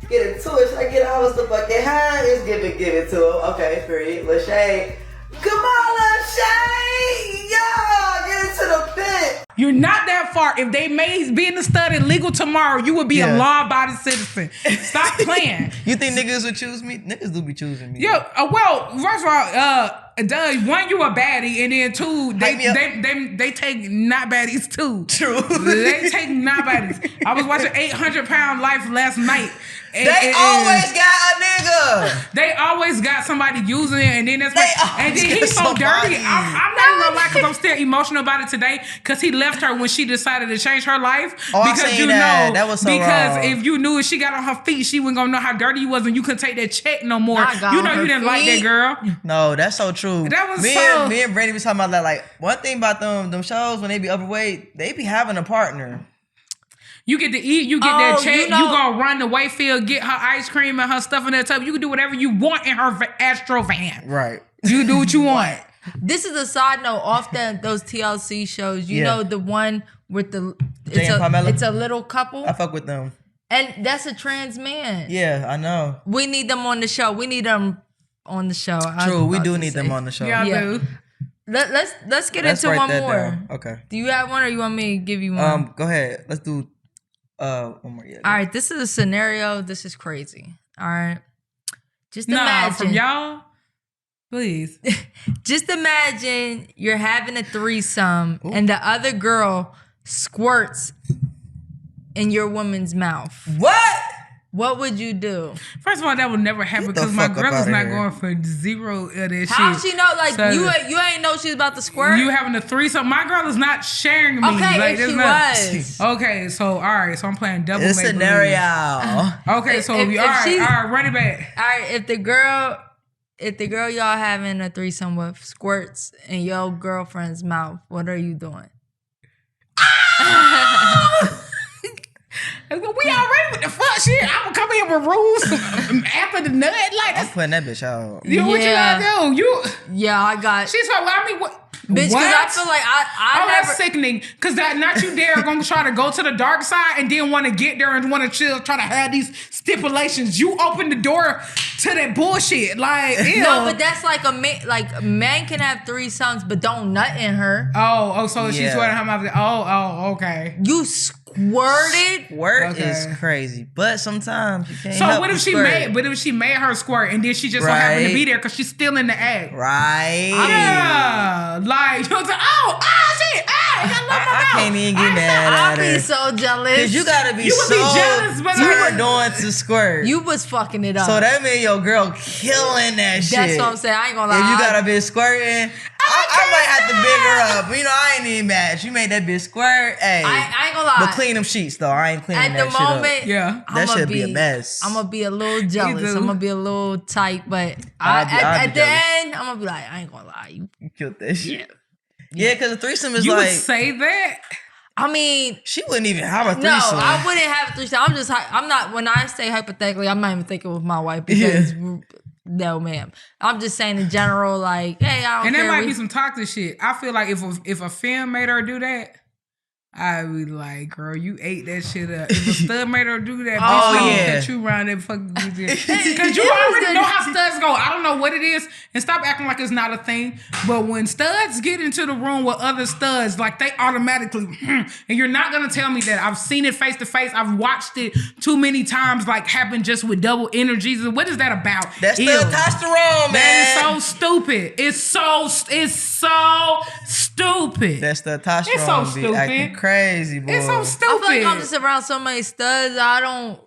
C: Get into it. Should I get all the fucking hand? It's give it to him. Okay, free. Lachey. Come on, Lachey. Yeah, get into the pit.
A: You're not that far. If they made being a stud illegal tomorrow, you would be a law-abiding citizen. Stop playing.
C: You think niggas would choose me? Niggas do be choosing me.
A: Yeah. Well, first of all, one, you a baddie, and then two, they take not baddies too.
C: True.
A: They take not baddies. I was watching 800-Pound Life last night.
C: They always got a nigga.
A: They always got somebody using it, and then that's and then he's so dirty. I'm not even gonna lie because I'm still emotional about it today because he left her when she decided to change her life. Because you know that was so wrong. If you knew if she got on her feet, she wasn't gonna know how dirty you was, and you couldn't take that check no more. You know you didn't like that girl.
C: No, that's so true.
A: That was
C: me and Brady was talking about that. Like one thing about them shows when they be overweight, they be having a partner.
A: You get to eat, you get that check, you gonna run the Wayfield, get her ice cream and her stuff in that tub. You can do whatever you want in her Astro van.
C: Right.
A: You do what you want.
B: This is a side note. Off those TLC shows, you know the one with it's a little couple.
C: I fuck with them.
B: And that's a trans man.
C: Yeah, I know.
B: We need them on the show. We need them on the show.
C: True, we do need them on the show.
A: Yeah, do.
B: Let's get into one more.
C: Down. Okay.
B: Do you have one or you want me to give you one?
C: Go ahead. Let's do one more. Yeah.
B: All right, this is a scenario. This is crazy. All right. Just imagine.
A: Nah, from y'all, please.
B: Just imagine you're having a threesome and the other girl squirts in your woman's mouth.
C: What?
B: What would you do?
A: First of all, that would never happen
C: Get the
A: because my
C: fuck up
A: girl is
C: outta
A: not
C: here.
A: going for zero of that shit.
B: How she know? Like
A: So,
B: you ain't know she's about to squirt.
A: You having a threesome? My girl is not sharing me.
B: Okay,
A: like,
B: if
A: there's
B: she
A: not-
B: was.
A: Okay, so all right, so I'm playing double.
C: This
A: make-believe.
C: scenario.
A: Okay, so
B: If
A: all right,
B: she-
A: all right, run it back.
B: All right, if the girl y'all having a threesome with squirts in your girlfriend's mouth, what are you doing?
A: We already with the fuck shit. I'm gonna come in with rules after the nut. Like,
C: I'm putting that bitch out.
A: you, what you
B: Yeah.
A: gotta do? You.
B: Yeah, I got
A: She's like, well, I mean, what?
B: bitch. Because I feel like I
A: that's
B: never.
A: sickening. Because that not you there gonna try to go to the dark side and then want to get there and want to chill, try to have these stipulations. You open the door to that bullshit. Like, ew.
B: No, but that's like a man can have threesomes, but don't nut in her.
A: So she's
C: Yeah.
A: sweating her mouth. Okay.
B: You squirted.
C: Squirt
A: Okay.
C: is crazy, but sometimes you can't
A: So
C: help
A: what if
C: but
A: she
C: squirt.
A: made? What if she made her squirt and then she just so happened to
C: Right.
A: be there because she's still in the act?
C: Right.
A: Yeah, like you was like, shit,
C: I can't even get mad
B: I'll
C: at
B: be
C: her.
B: so jealous.
C: Cause you gotta be
A: You would
C: so
A: be jealous, but
C: you
A: I-
C: were doing to squirt.
B: You was fucking it up.
C: So that mean your girl killing that shit.
B: That's what I'm saying. I ain't gonna lie.
C: If you got a bitch squirting, I might have to big her up. You know, I ain't even mad. She made that bitch squirt. Hey,
B: I ain't gonna lie.
C: but clean them sheets though. I ain't cleaning
B: At
C: that
B: the
C: shit up.
B: moment,
A: Yeah.
C: That should be a mess.
B: I'm gonna be a little jealous.
A: do.
B: I'm gonna be a little tight, but
C: I'll be
B: at the
C: jealous.
B: end, I'm gonna be like, I ain't gonna lie.
C: You killed that shit. Yeah, because a threesome is
A: You
C: like
A: would say that?
B: I mean,
C: she wouldn't even have a
B: no,
C: threesome.
B: I wouldn't have a threesome. I'm not. When I say hypothetically, I'm not even thinking with my wife because no, ma'am. I'm just saying in general, like, hey, I don't
A: And
B: care.
A: there might be some toxic shit. I feel like if a film made her do that, I'd be like, girl, you ate that shit up. If a stud made her do that, bitch,
C: yeah.
A: yeah. That you around that fucking because you already know how studs go. I don't know what it is, and stop acting like it's not a thing. But when studs get into the room with other studs, like they automatically, and you're not gonna tell me that. I've seen it face to face. I've watched it too many times, like happen just with double energies. And what is that about?
C: That's the
A: Ew.
C: testosterone, man.
A: That is so stupid. It's so stupid.
C: That's the testosterone.
A: It's so
C: be
A: stupid.
C: acting crazy, boy.
A: It's so
B: I
A: stupid.
B: feel like I'm just around so many studs. I don't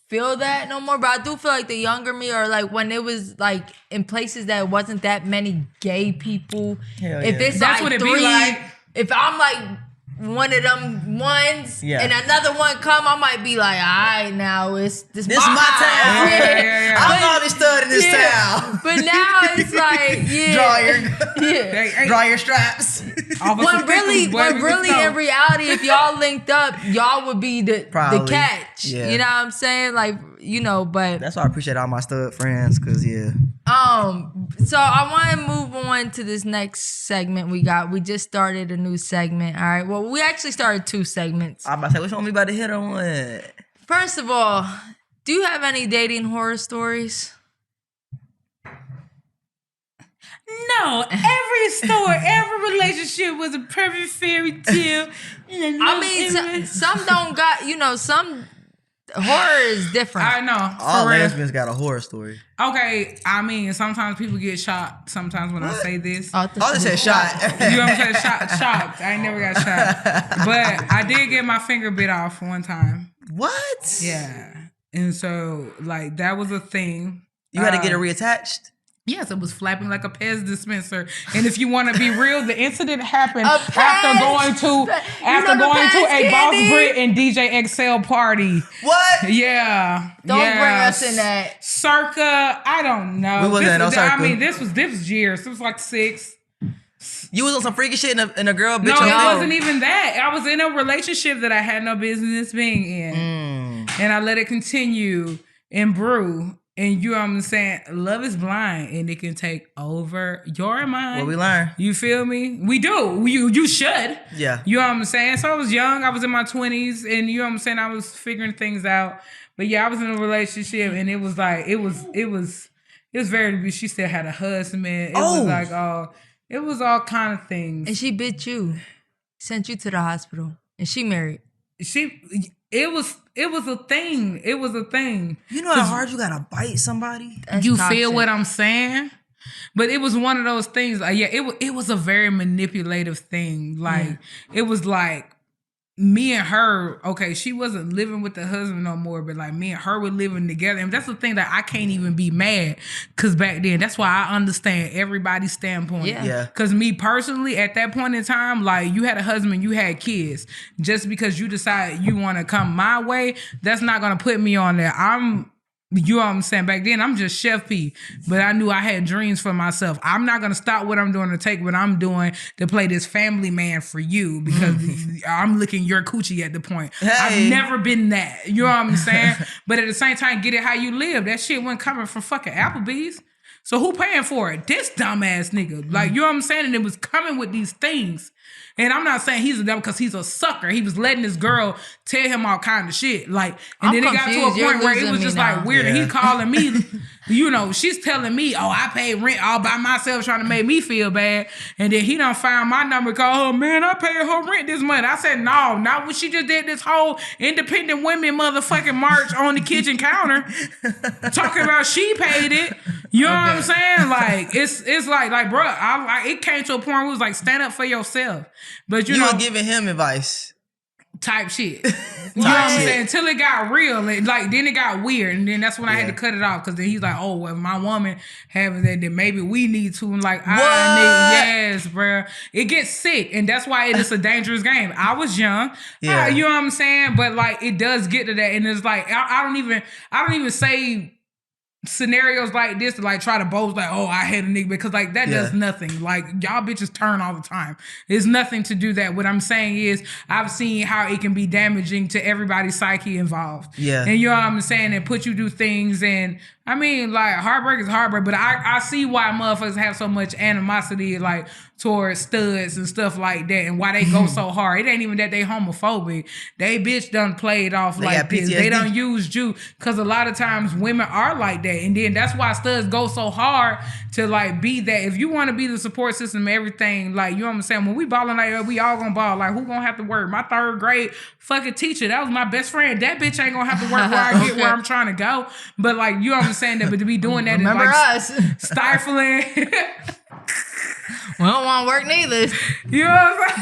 B: feel that no more. But I do feel like the younger me, or like when it was like in places that wasn't that many gay people.
C: Hell
B: If
C: yeah.
B: it's
A: That's
B: like
A: what it be
B: three,
A: like.
B: if I'm like one of them ones,
C: Yeah.
B: and another one come, I might be like, all right, now this
C: This my town.
A: Yeah.
C: I'm the only stud in this town.
B: But now it's like, yeah.
C: Draw your straps.
B: When really in reality, if y'all linked up, y'all would be the
C: Probably.
B: catch.
C: Yeah.
B: You know what I'm saying? Like, you know, but
C: That's why I appreciate all my stud friends, cause yeah.
B: so I want to move on to this next segment we got. We just started a new segment. All right. Well, we actually started 2 segments.
C: I'm about to say, which one we about to hit on what?
B: First of all, do you have any dating horror stories?
A: No, every story, every relationship was a perfect fairy tale.
B: I mean, some don't got, some horror is different.
A: I know.
C: All
A: For real.
C: lesbians got a horror story.
A: Okay, I mean, sometimes people get shot. Sometimes when I say this,
C: Oh, they said shot.
A: you know what I'm saying? Shocked. I ain't never got shot, but I did get my finger bit off one time.
C: What?
A: Yeah, and so like that was a thing.
C: You had to get it reattached?
A: Yes, it was flapping like a Pez dispenser. And if you want to be real, the incident happened
B: A
A: after
B: Pez?
A: going to
B: the Pez
A: a Boss
B: candy?
A: Britt and DJ eXeL party.
C: What?
A: Yeah.
B: Don't bring
A: yes.
B: us in that.
A: Circa, I don't know.
C: We wasn't at no
A: I
C: Circa.
A: mean, this was years. It was like 6.
C: You was on some freaky shit and a girl bitch
A: No,
C: on
A: it
C: you?
A: wasn't even that. I was in a relationship that I had no business being in. And I let it continue and brew. And you know what I'm saying? Love is blind and it can take over your mind.
C: What we learn.
A: You feel me? We do. You should.
C: Yeah.
A: You know what I'm saying? So I was young. I was in my 20s. And you know what I'm saying? I was figuring things out. But yeah, I was in a relationship and it was like, it was very, she still had a husband. It was like, it was all kind of things.
B: And she bit you, sent you to the hospital, and she married.
A: It was a thing. It was a thing.
C: You know how hard you gotta bite somebody?
B: That's
A: You
B: toxic.
A: feel what I'm saying? But it was one of those things. Like, yeah, it was a very manipulative thing. Like it was like me and her, okay, she wasn't living with the husband no more, but like me and her were living together. And that's the thing that I can't even be mad, because back then, that's why I understand everybody's standpoint.
C: Yeah.
A: Because me personally, at that point in time, like you had a husband, you had kids. Just because you decide you want to come my way, that's not going to put me on there. You know what I'm saying? Back then, I'm just Chef P, but I knew I had dreams for myself. I'm not going to stop what I'm doing to take what I'm doing to play this family man for you, because I'm licking your coochie at the point.
C: Hey.
A: I've never been that. You know what I'm saying? But at the same time, get it how you live. That shit wasn't coming from fucking Applebee's. So who paying for it? This dumbass nigga. Like, you know what I'm saying? And it was coming with these things. And I'm not saying he's a devil because he's a sucker. He was letting this girl tell him all kind of shit. Like, and then it got to a point where it was just like weird. And he calling me, you know, she's telling me, oh, I paid rent all by myself, trying to make me feel bad. And then he done found my number, called her, man, I paid her rent this month. I said, no, not when she just did this whole independent women motherfucking march on the kitchen counter. Talking about she paid it. You know what I'm saying? Like, it's like, bro, it came to a point where it was like, stand up for yourself. But you know,
C: were giving him advice.
A: Type shit. You know what I'm saying? Until it got real. Like, then it got weird. And then that's when I had to cut it off. Because then he's like, oh, well, if my woman having that, then maybe we need to. And like, yes, bro. It gets sick. And that's why it is a dangerous game. I was young.
C: Yeah.
A: You know what I'm saying? But like, it does get to that. And it's like, I don't even say scenarios like this to like try to boast like, oh, I had a nigga, because like that does nothing. Like, y'all bitches turn all the time. There's nothing to do that. What I'm saying is I've seen how it can be damaging to everybody's psyche involved.
C: Yeah.
A: And you know what I'm saying? And put you through things. And I mean, like, heartbreak is heartbreak, but I see why motherfuckers have so much animosity like towards studs and stuff like that, and why they go so hard. It ain't even that they homophobic. They bitch done played off like this. They done used you, because a lot of times women are like that. And then that's why studs go so hard to like be that. If you want to be the support system, everything, like, you know what I'm saying? When we balling like that, we all gonna ball. Like, who gonna have to work? My third grade fucking teacher, that was my best friend. That bitch ain't gonna have to work where I get where I'm trying to go. But like, you know what I'm saying? That, but to be doing that
B: Remember
A: is like
B: us.
A: stifling.
B: We don't want to work neither.
A: You know what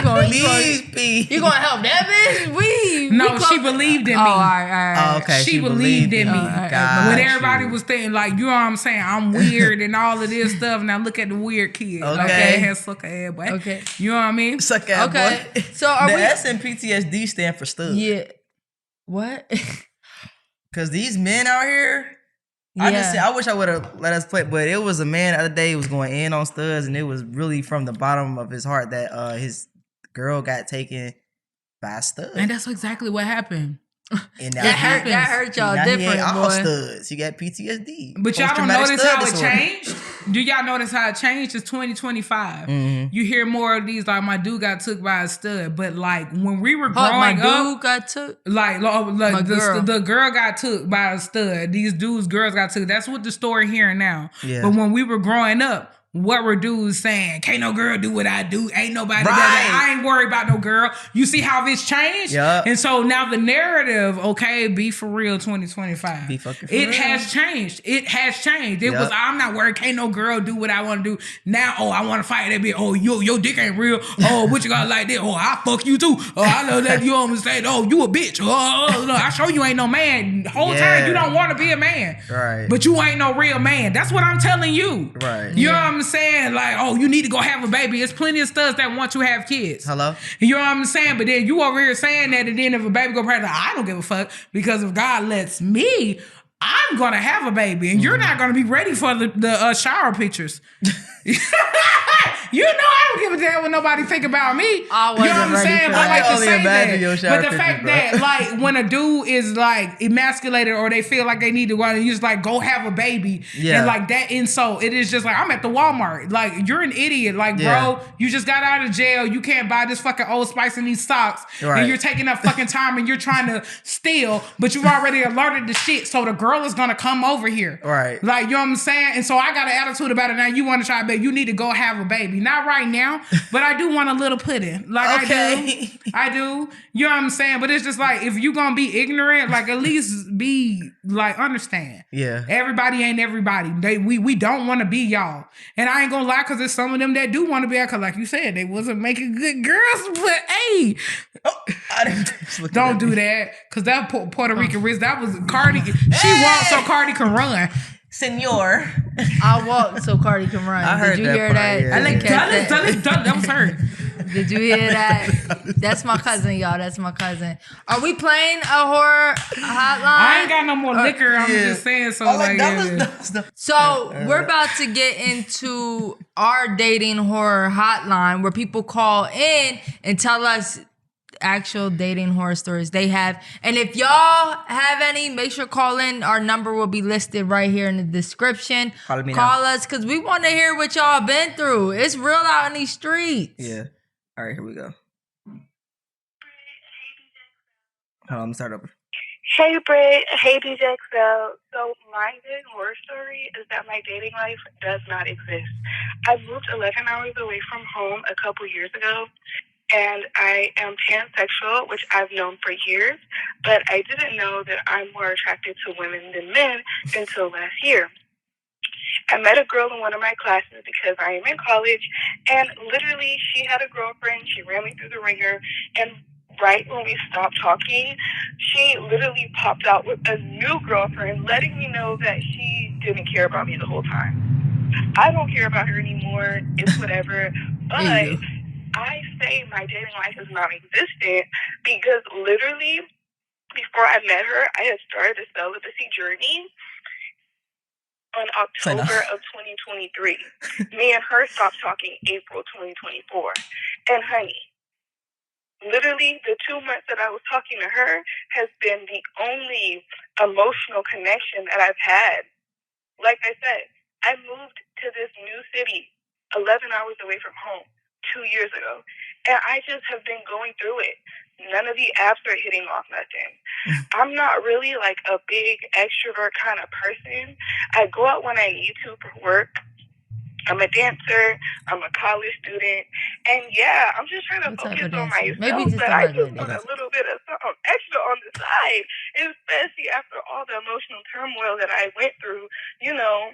A: I'm saying?
B: You gonna help that bitch?
A: No, she believed in me.
B: Oh, all right.
C: Oh, okay.
A: She believed in me.
C: Got
A: When
C: you.
A: everybody was thinking like, you know what I'm saying, I'm weird and all of this stuff. Now look at the weird kid. Okay. Suck ass boy.
B: Okay.
A: You know what I mean?
C: Suck ass boy.
B: So are
C: the
B: we?
C: S in PTSD stand for stud.
B: Yeah. What?
C: Because these men out here, I wish I would have let us play, but it was a man the other day who was going in on studs, and it was really from the bottom of his heart that his girl got taken by a stud.
A: And that's exactly what happened.
C: And
B: that hurt y'all
C: now
B: different,
C: he ain't all
B: boy.
C: studs. He got PTSD.
A: But y'all don't notice how it
C: disorder.
A: changed? Do y'all notice how it changed? It's 2025. You hear more of these, like, my dude got took by a stud. But like, when we were growing up,
B: my dude got took?
A: Like the girl got took by a stud. These girls got took. That's what the story here and now.
C: Yeah.
A: But when we were growing up, what were dudes saying? Can't no girl do what I do. Ain't nobody do that. I ain't worried about no girl. You see how it's changed?
C: Yep.
A: And so now the narrative, okay, be for real 2025.
C: Be fucking for
A: real.
C: It
A: has changed. It has changed. It was, I'm not worried. Can't no girl do what I want to do. Now, oh, I want to fight that bitch. Oh, your dick ain't real. Oh, what you got like that? Oh, I fuck you too. Oh, I know that you understand. Oh, you a bitch. Oh, no, I show you ain't no man. The whole time you don't want to be a man.
C: Right.
A: But you ain't no real man. That's what I'm telling you.
C: Right.
A: You know what I'm saying? Like, oh, you need to go have a baby. There's plenty of studs that want you to have kids.
C: Hello?
A: You know what I'm saying? But then you over here saying that, and then if a baby go pregnant, I don't give a fuck, because if God lets me, I'm gonna have a baby, and you're not gonna be ready for the shower pictures. You know I don't give a damn what nobody think about me.
B: I wasn't
A: you know what I'm
B: ready
A: saying?
B: for
A: I like
B: that.
A: to say
C: imagine your
A: that.
C: shower
A: But the
C: pictures,
A: fact
C: bro.
A: that like when a dude is like emasculated or they feel like they need to go out and you just like go have a baby, and like that insult, it is just like, I'm at the Walmart. Like, you're an idiot. Like, bro, you just got out of jail. You can't buy this fucking Old Spice and these socks.
C: Right.
A: And you're taking up fucking time and you're trying to steal, but you've already alerted the shit. So the girl is gonna come over here.
C: Right.
A: Like, you know what I'm saying? And so I got an attitude about it. Now you want to try, but you need to go have a baby. baby. Not right now, but I do want a little pudding. Like I do. You know what I'm saying? But it's just like, if you gonna be ignorant, like at least be like, understand.
C: Yeah.
A: Everybody ain't everybody. We don't want to be y'all. And I ain't gonna lie, because there's some of them that do want to be, because like you said, they wasn't making good girls. But hey, don't do that, because that Puerto Rican wrist, that was Cardi. She walked so Cardi can run.
C: Senor.
B: I walk so Cardi can run.
C: I heard
B: Did you
C: that
B: hear
C: part,
B: that?
C: yeah.
A: I like that was her.
B: Did you hear that? That's my cousin, y'all. That's my cousin. Are we playing a horror hotline?
A: I ain't got no more liquor. I'm just saying. So
B: So we're about to get into our dating horror hotline, where people call in and tell us actual dating horror stories they have. And if y'all have any, make sure call in. Our number will be listed right here in the description. Call us, because we want to hear what y'all been through. It's real out in these streets.
C: Yeah. All right, here we go. Hold on, let me start over.
G: Hey, Britt. Hey, DJ eXeL. So my big horror story is that my dating life does not exist. I moved 11 hours away from home a couple years ago, and I am pansexual, which I've known for years, but I didn't know that I'm more attracted to women than men until last year. I met a girl in one of my classes because I am in college, and literally she had a girlfriend. She ran me through the ringer, and right when we stopped talking, she literally popped out with a new girlfriend, letting me know that she didn't care about me the whole time. I don't care about her anymore. It's whatever. But I say my dating life is non-existent because literally before I met her, I had started a celibacy journey on October of 2023. Me and her stopped talking April 2024. And honey, literally the 2 months that I was talking to her has been the only emotional connection that I've had. Like I said, I moved to this new city 11 hours away from home 2 years ago, and I just have been going through it. None of the apps are hitting off nothing. I'm not really like a big extrovert kind of person. I go out when I need to for work. I'm a dancer. I'm a college student. And yeah, I'm just trying to focus on myself, but I just want a little bit of something extra on the side, especially after all the emotional turmoil that I went through, you know,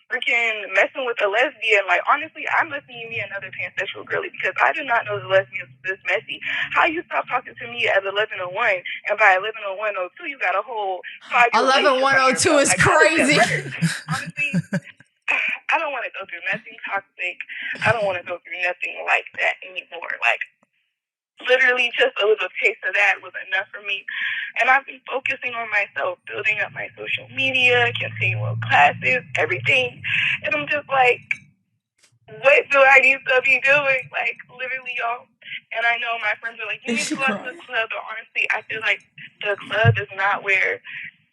G: freaking messing with a lesbian. Like, honestly, I must need me another pansexual girly, because I did not know the lesbians was this messy. How you stop talking to me at 11:01, and by 11:01:02, you got a whole 5 year
B: 11:01:02 is like, crazy.
G: Honestly, I don't want to go through nothing toxic. I don't want to go through nothing like that anymore. Like, literally just a little taste of that was enough for me. And I've been focusing on myself, building up my social media, continual classes, everything. And I'm just like, what do I need to be doing? Like, literally, y'all. And I know my friends are like, you need to go to the club. But honestly, I feel like the club is not where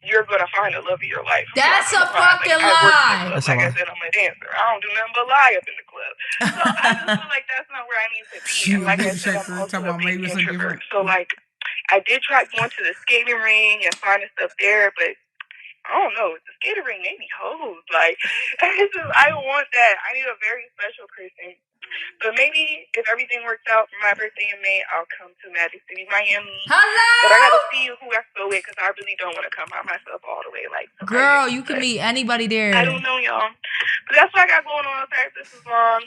G: you're going to find the love of your life.
B: That's a fucking lie.
G: Like I said, I'm a dancer. I don't do nothing but lie up in the club. So I just feel like that's not where I need to be. And like I said, I'm also a big introvert. So like, I did try going to the skating ring and finding stuff there, but I don't know. The skating ring made me hoes. Like, I want that. I need a very special person. But maybe if everything works out for my birthday in May, I'll come to Magic City, Miami.
B: Hello!
G: But I gotta see who I go with, because I really don't want to come by myself all the way. Like,
B: girl, you can meet anybody there.
G: I don't know, y'all. But that's what I got going on. Sorry if this is long.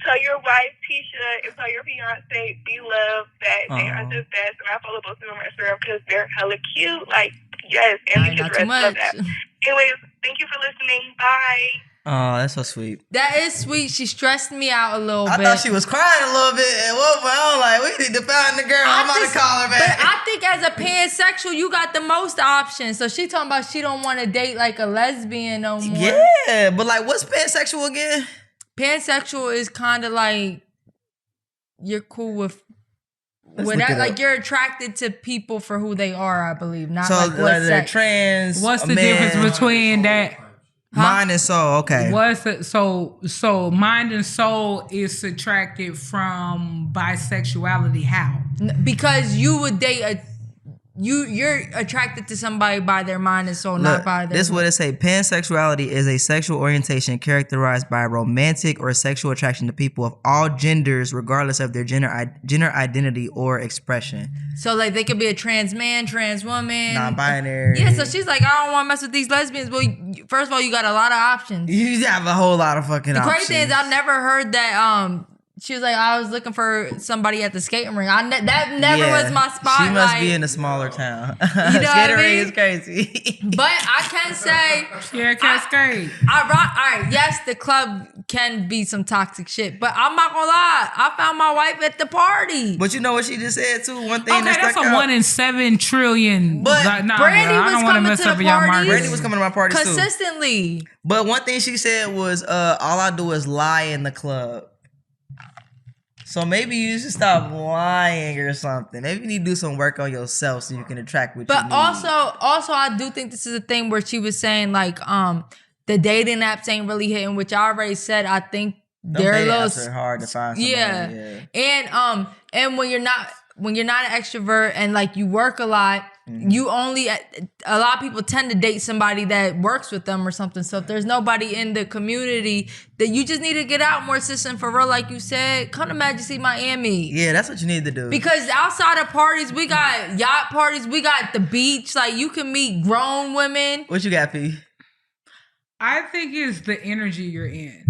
G: Tell your wife, Tisha, and tell your fiance, be loved, that they are the best. And I follow both of them on Instagram because they're hella cute. Like, yes, and they just love that. Anyways, thank you for listening. Bye.
C: Oh, that's so sweet.
B: That is sweet. She stressed me out a little bit.
C: I thought she was crying a little bit at one point. I was like, we need to find the girl. I'm about to call her back.
B: But I think as a pansexual, you got the most options. So she talking about she don't want to date like a lesbian no more.
C: Yeah, but like, what's pansexual again?
B: Pansexual is kind of like you're cool with whatever, like you're attracted to people for who they are, I believe. Not so like what sex.
C: Trans.
A: What's the difference between that?
C: Mind and soul, okay.
A: What's it? So mind and soul is subtracted from bisexuality. How?
B: Because you would date you're attracted to somebody by their mind and soul, not by their.
C: This is what it say. Pansexuality is a sexual orientation characterized by romantic or sexual attraction to people of all genders, regardless of their gender identity or expression.
B: So like they could be a trans man, trans woman,
C: non-binary.
B: Yeah, so she's like, I don't want to mess with these lesbians. Well, first of all, you got a lot of options.
C: You have a whole lot of fucking options.
B: The crazy thing is, I've never heard that. She was like, I was looking for somebody at the skating ring. That never was my spot.
C: She must be in a smaller town.
B: You know
C: skating
B: ring
C: is crazy.
B: But I can say,
A: yeah, can't skate.
B: All right, yes, the club can be some toxic shit, but I'm not gonna lie. I found my wife at the party.
C: But you know what she just said too? One thing
A: that's a 1 in 7 trillion.
C: But
B: Brandy was coming to the party.
C: Brandy was coming to my party
B: consistently.
C: Too. But one thing she said was, all I do is lie in the club. So maybe you should stop lying or something. Maybe you need to do some work on yourself so you can attract what you need.
B: But also, I do think this is a thing where she was saying like, the dating apps ain't really hitting, which I already said. I think they're a little
C: apps are hard to find somebody.
B: Yeah. And when you're not an extrovert and like you work a lot, you only, a lot of people tend to date somebody that works with them or something. So if there's nobody in the community, that you just need to get out more, sis. And for real, like you said, come to Magic City Miami.
C: Yeah, that's what you need to do.
B: Because outside of parties, we got yacht parties, we got the beach. Like you can meet grown women.
C: What you got, P?
A: I think it's the energy you're in.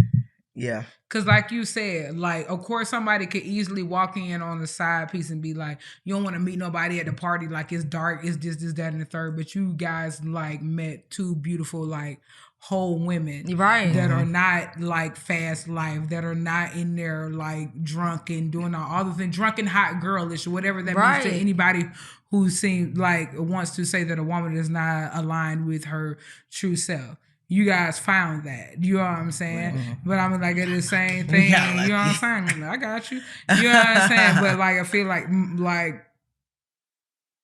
C: Yeah.
A: Because like you said, like, of course, somebody could easily walk in on the side piece and be like, you don't want to meet nobody at the party. Like, it's dark. It's this, that, and the third. But you guys, like, met two beautiful, like, whole women.
B: Right.
A: That are not, like, fast life. That are not in there, like, drunk and doing all the things. Drunk and hot girlish or whatever that means to anybody who seems like wants to say that a woman is not aligned with her true self. You guys found that. You know what I'm saying? Mm-hmm. But I mean, like, it's the same thing. You know what I'm saying? I got you. You know what I'm saying? But, like, I feel like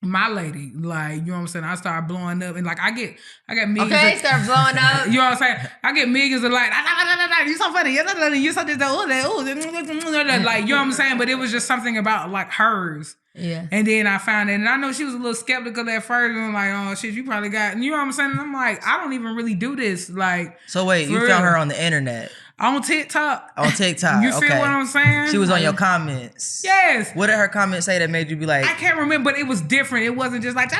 A: my lady, like, you know what I'm saying? I start blowing up. And, like, I get millions.
B: Okay, start blowing up.
A: You know what I'm saying? I get millions of, like, you so funny. You so this, like, you know what I'm saying? But it was just something about, like, hers.
B: Yeah.
A: And then I found it. And I know she was a little skeptical at first. And I'm like, oh, shit, you probably got... You know what I'm saying? And I'm like, I don't even really do this. Like...
C: So wait, you found her on the internet?
A: On TikTok.
C: On TikTok,
A: You feel what I'm saying?
C: She was on your comments.
A: Yes.
C: What did her comments say that made you be like...
A: I can't remember, but it was different. It wasn't just like,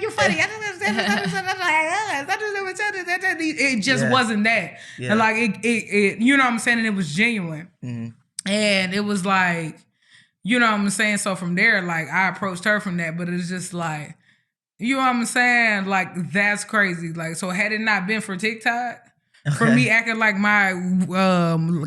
A: you funny. It just wasn't that. Yeah. And like, it you know what I'm saying? And it was genuine. Mm-hmm. And it was like... You know what I'm saying? So from there, like, I approached her from that, but it's just like, you know what I'm saying? Like, that's crazy. Like, so had it not been for TikTok, for me acting like my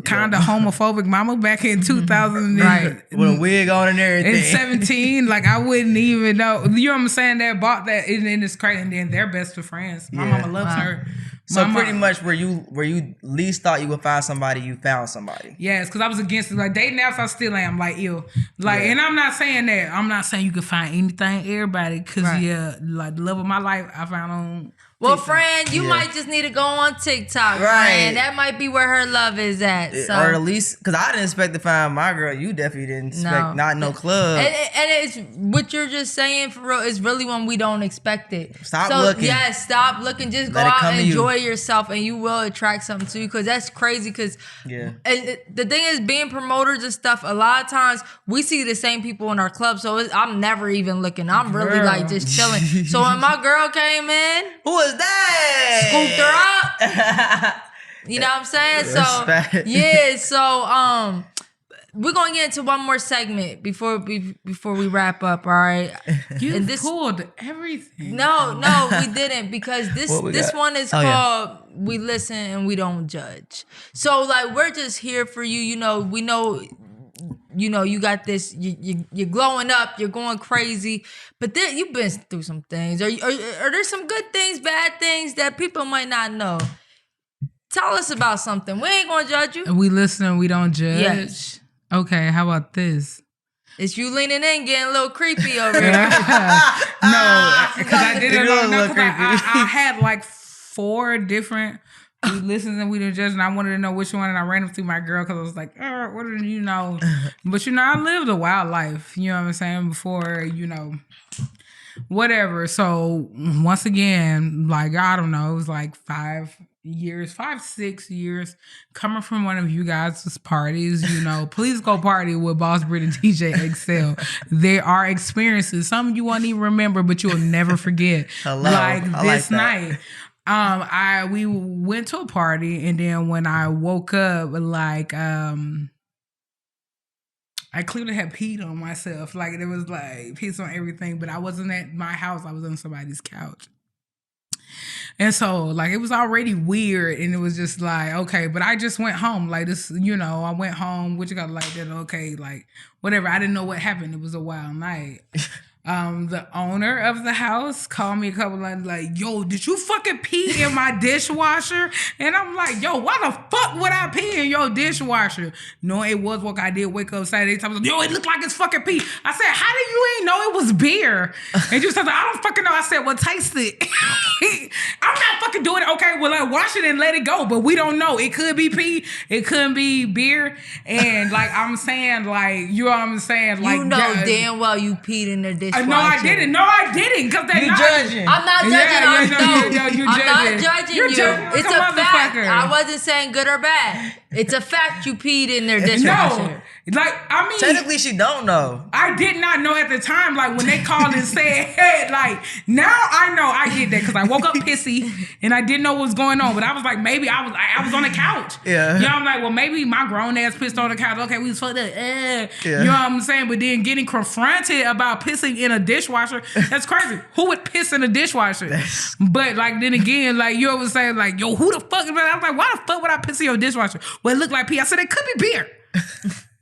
A: kind of homophobic mama back in 2000,
C: right, with a wig on and everything,
A: and 17, like, I wouldn't even know. You know what I'm saying? That bought that, and it's crazy. And then they're best of friends. My mama loves her.
C: So pretty much where you least thought you would find somebody, you found somebody.
A: Yes, because I was against it. Like, dating apps, I still am. Like, ew. Like, and I'm not saying that. I'm not saying you can find anything, everybody. Because, like, the love of my life, I found on
B: Well,
A: TikTok.
B: friend, you might just need to go on TikTok, right? That might be where her love is at. So.
C: Or at least, because I didn't expect to find my girl. You definitely didn't expect not no club.
B: And it's what you're just saying for real. It's really when we don't expect it.
C: Stop looking.
B: Yes, stop looking. Just go out and enjoy yourself, and you will attract something to you. Because that's crazy. Because and the thing is, being promoters and stuff, a lot of times we see the same people in our club. So I'm never even looking. I'm really like just chilling. So when my girl came in,
C: who was that?
B: Scooped her up. You know what I'm saying? So we're gonna get into one more segment before we wrap up, all right?
A: You pulled everything.
B: No, we didn't, because this one is called We Listen and We Don't Judge. So like, we're just here for you. You know, we know. You know, you got this, you're glowing up, you're going crazy, but then you've been through some things. Are there some good things, bad things that people might not know? Tell us about something. We ain't gonna judge you.
A: We listen and we don't judge.
B: Yes.
A: Okay, how about this?
B: It's you leaning in, getting a little creepy over here.
A: No, because I did it long enough. I had like 4 different... We listened and we didn't judge, and I wanted to know which one, and I ran them through my girl because I was like, what do you know? But, you know, I lived a wild life, you know what I'm saying, before, you know, whatever. So once again, like, I don't know, it was like 6 years coming from one of you guys' parties, please go party with Boss Britt and DJ eXeL. There are experiences. Some you won't even remember, but you'll never forget. Like this night. We went to a party, and then when I woke up, like, I clearly had peed on myself. Like, there was like piss on everything, but I wasn't at my house. I was on somebody's couch. And so, like, it was already weird, and it was just like, okay, but I just went home. Like, this, I went home, what you got like that, okay, like, whatever. I didn't know what happened. It was a wild night. The owner of the house called me a couple times like, yo, did you fucking pee in my dishwasher? And I'm like, yo, why the fuck would I pee in your dishwasher? No, it was what I did wake up Saturday time. Yo, it looked like it's fucking pee. I said, how did you ain't know it was beer? And you said, I don't fucking know. I said, well, taste it. I'm not fucking doing it. Okay, well, like, wash it and let it go. But we don't know. It could be pee. It couldn't be beer. And like, I'm saying, like, you know what I'm saying? Like,
B: damn well you peed in the dishwasher.
A: No, I didn't. Because they
C: you judging.
B: I'm not judging.
A: You're
B: I'm not judging you.
A: Judging.
B: It's a fact. I wasn't saying good or bad. It's a fact you peed in their dishwasher.
A: No, like, I mean,
C: technically she don't know.
A: I did not know at the time. Like, when they called and said, hey, like, now I know I did that because I woke up pissy and I didn't know what was going on. But I was like, maybe I was on the couch.
C: Yeah.
A: I'm like, well, maybe my grown ass pissed on the couch. Okay, we was fucked up. Yeah. You know what I'm saying? But then getting confronted about pissing in a dishwasher, that's crazy. Who would piss in a dishwasher? But like, then again, like, you always say, like, yo, who the fuck? I was like, why the fuck would I piss in your dishwasher? Well, it looked like pee. I said, it could be beer.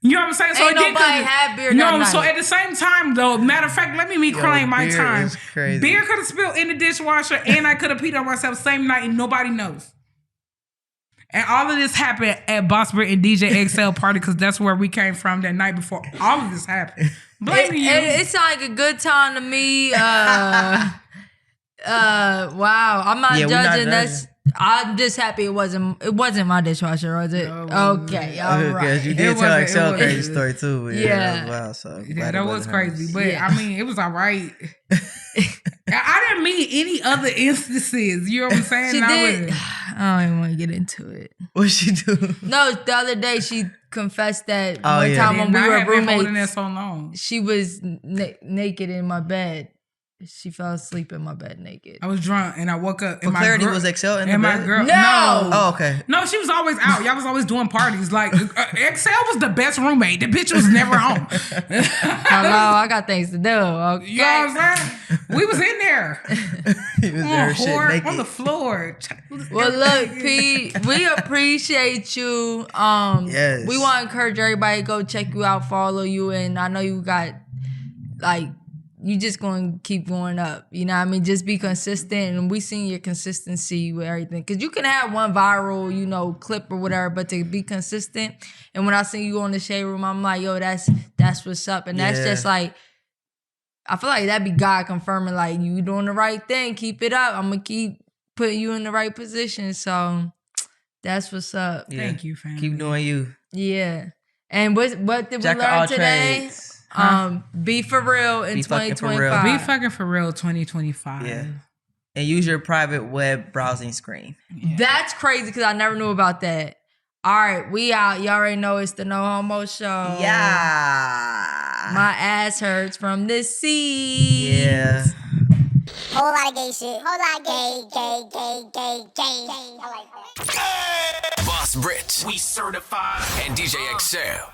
A: You know what I'm saying? So
B: ain't nobody had beer that night.
A: So at the same time, though, matter of fact, let me reclaim my time.
C: Crazy.
A: Beer could have spilled in the dishwasher, and I could have peed on myself same night, and nobody knows. And all of this happened at Boss Britt and DJ eXeL party because that's where we came from that night before all of this happened. Blaming you.
B: It sounds like a good time to me. Wow, I'm not judging. I'm just happy it wasn't my dishwasher, was it? No, okay, all right.
C: Because you did tell eXeL crazy story too.
B: Yeah.
A: That was crazy. But I mean, it was all right. I didn't mean any other instances. You know what I'm saying?
B: She did. I don't even want to get into it.
C: What'd she do?
B: No, the other day she confessed that one time when we were roommates,
A: been there so long.
B: She was naked in my bed. She fell asleep in my bed naked.
A: I was drunk and I woke up.
C: For clarity, was eXeL in the bed?
A: My girl,
B: no.
C: Oh, okay.
A: No, she was always out. Y'all was always doing parties. Like, eXeL was the best roommate. The bitch was never home.
B: Hello, I got things to do. Okay.
A: You know what I'm saying? We was in there.
C: He was there shit naked.
A: On the floor.
B: Well, look, Pete, we appreciate you.
C: Yes.
B: We want to encourage everybody to go check you out, follow you, and I know you got, like, you just going to keep going up. You know what I mean? Just be consistent. And we seen your consistency with everything. Because you can have one viral, clip or whatever, but to be consistent. And when I see you on the Shade Room, I'm like, yo, that's what's up. And that's just like, I feel like that'd be God confirming, like, you doing the right thing. Keep it up. I'm going to keep putting you in the right position. So that's what's up.
A: Yeah. Thank you, family.
C: Keep doing you.
B: Yeah. And what did we learn today?
C: Trades.
B: Be for real in 2025.
A: Be fucking for real 2025.
C: Yeah. And use your private web browsing screen.
B: Yeah. That's crazy because I never knew about that. All right, we out. Y'all already know it's the No Homo Show.
C: Yeah.
B: My ass hurts from this seat.
C: Yeah.
D: Whole lot of gay shit. Whole lot of gay. I like that.
H: Boss Britt, we certified, and DJ eXeL.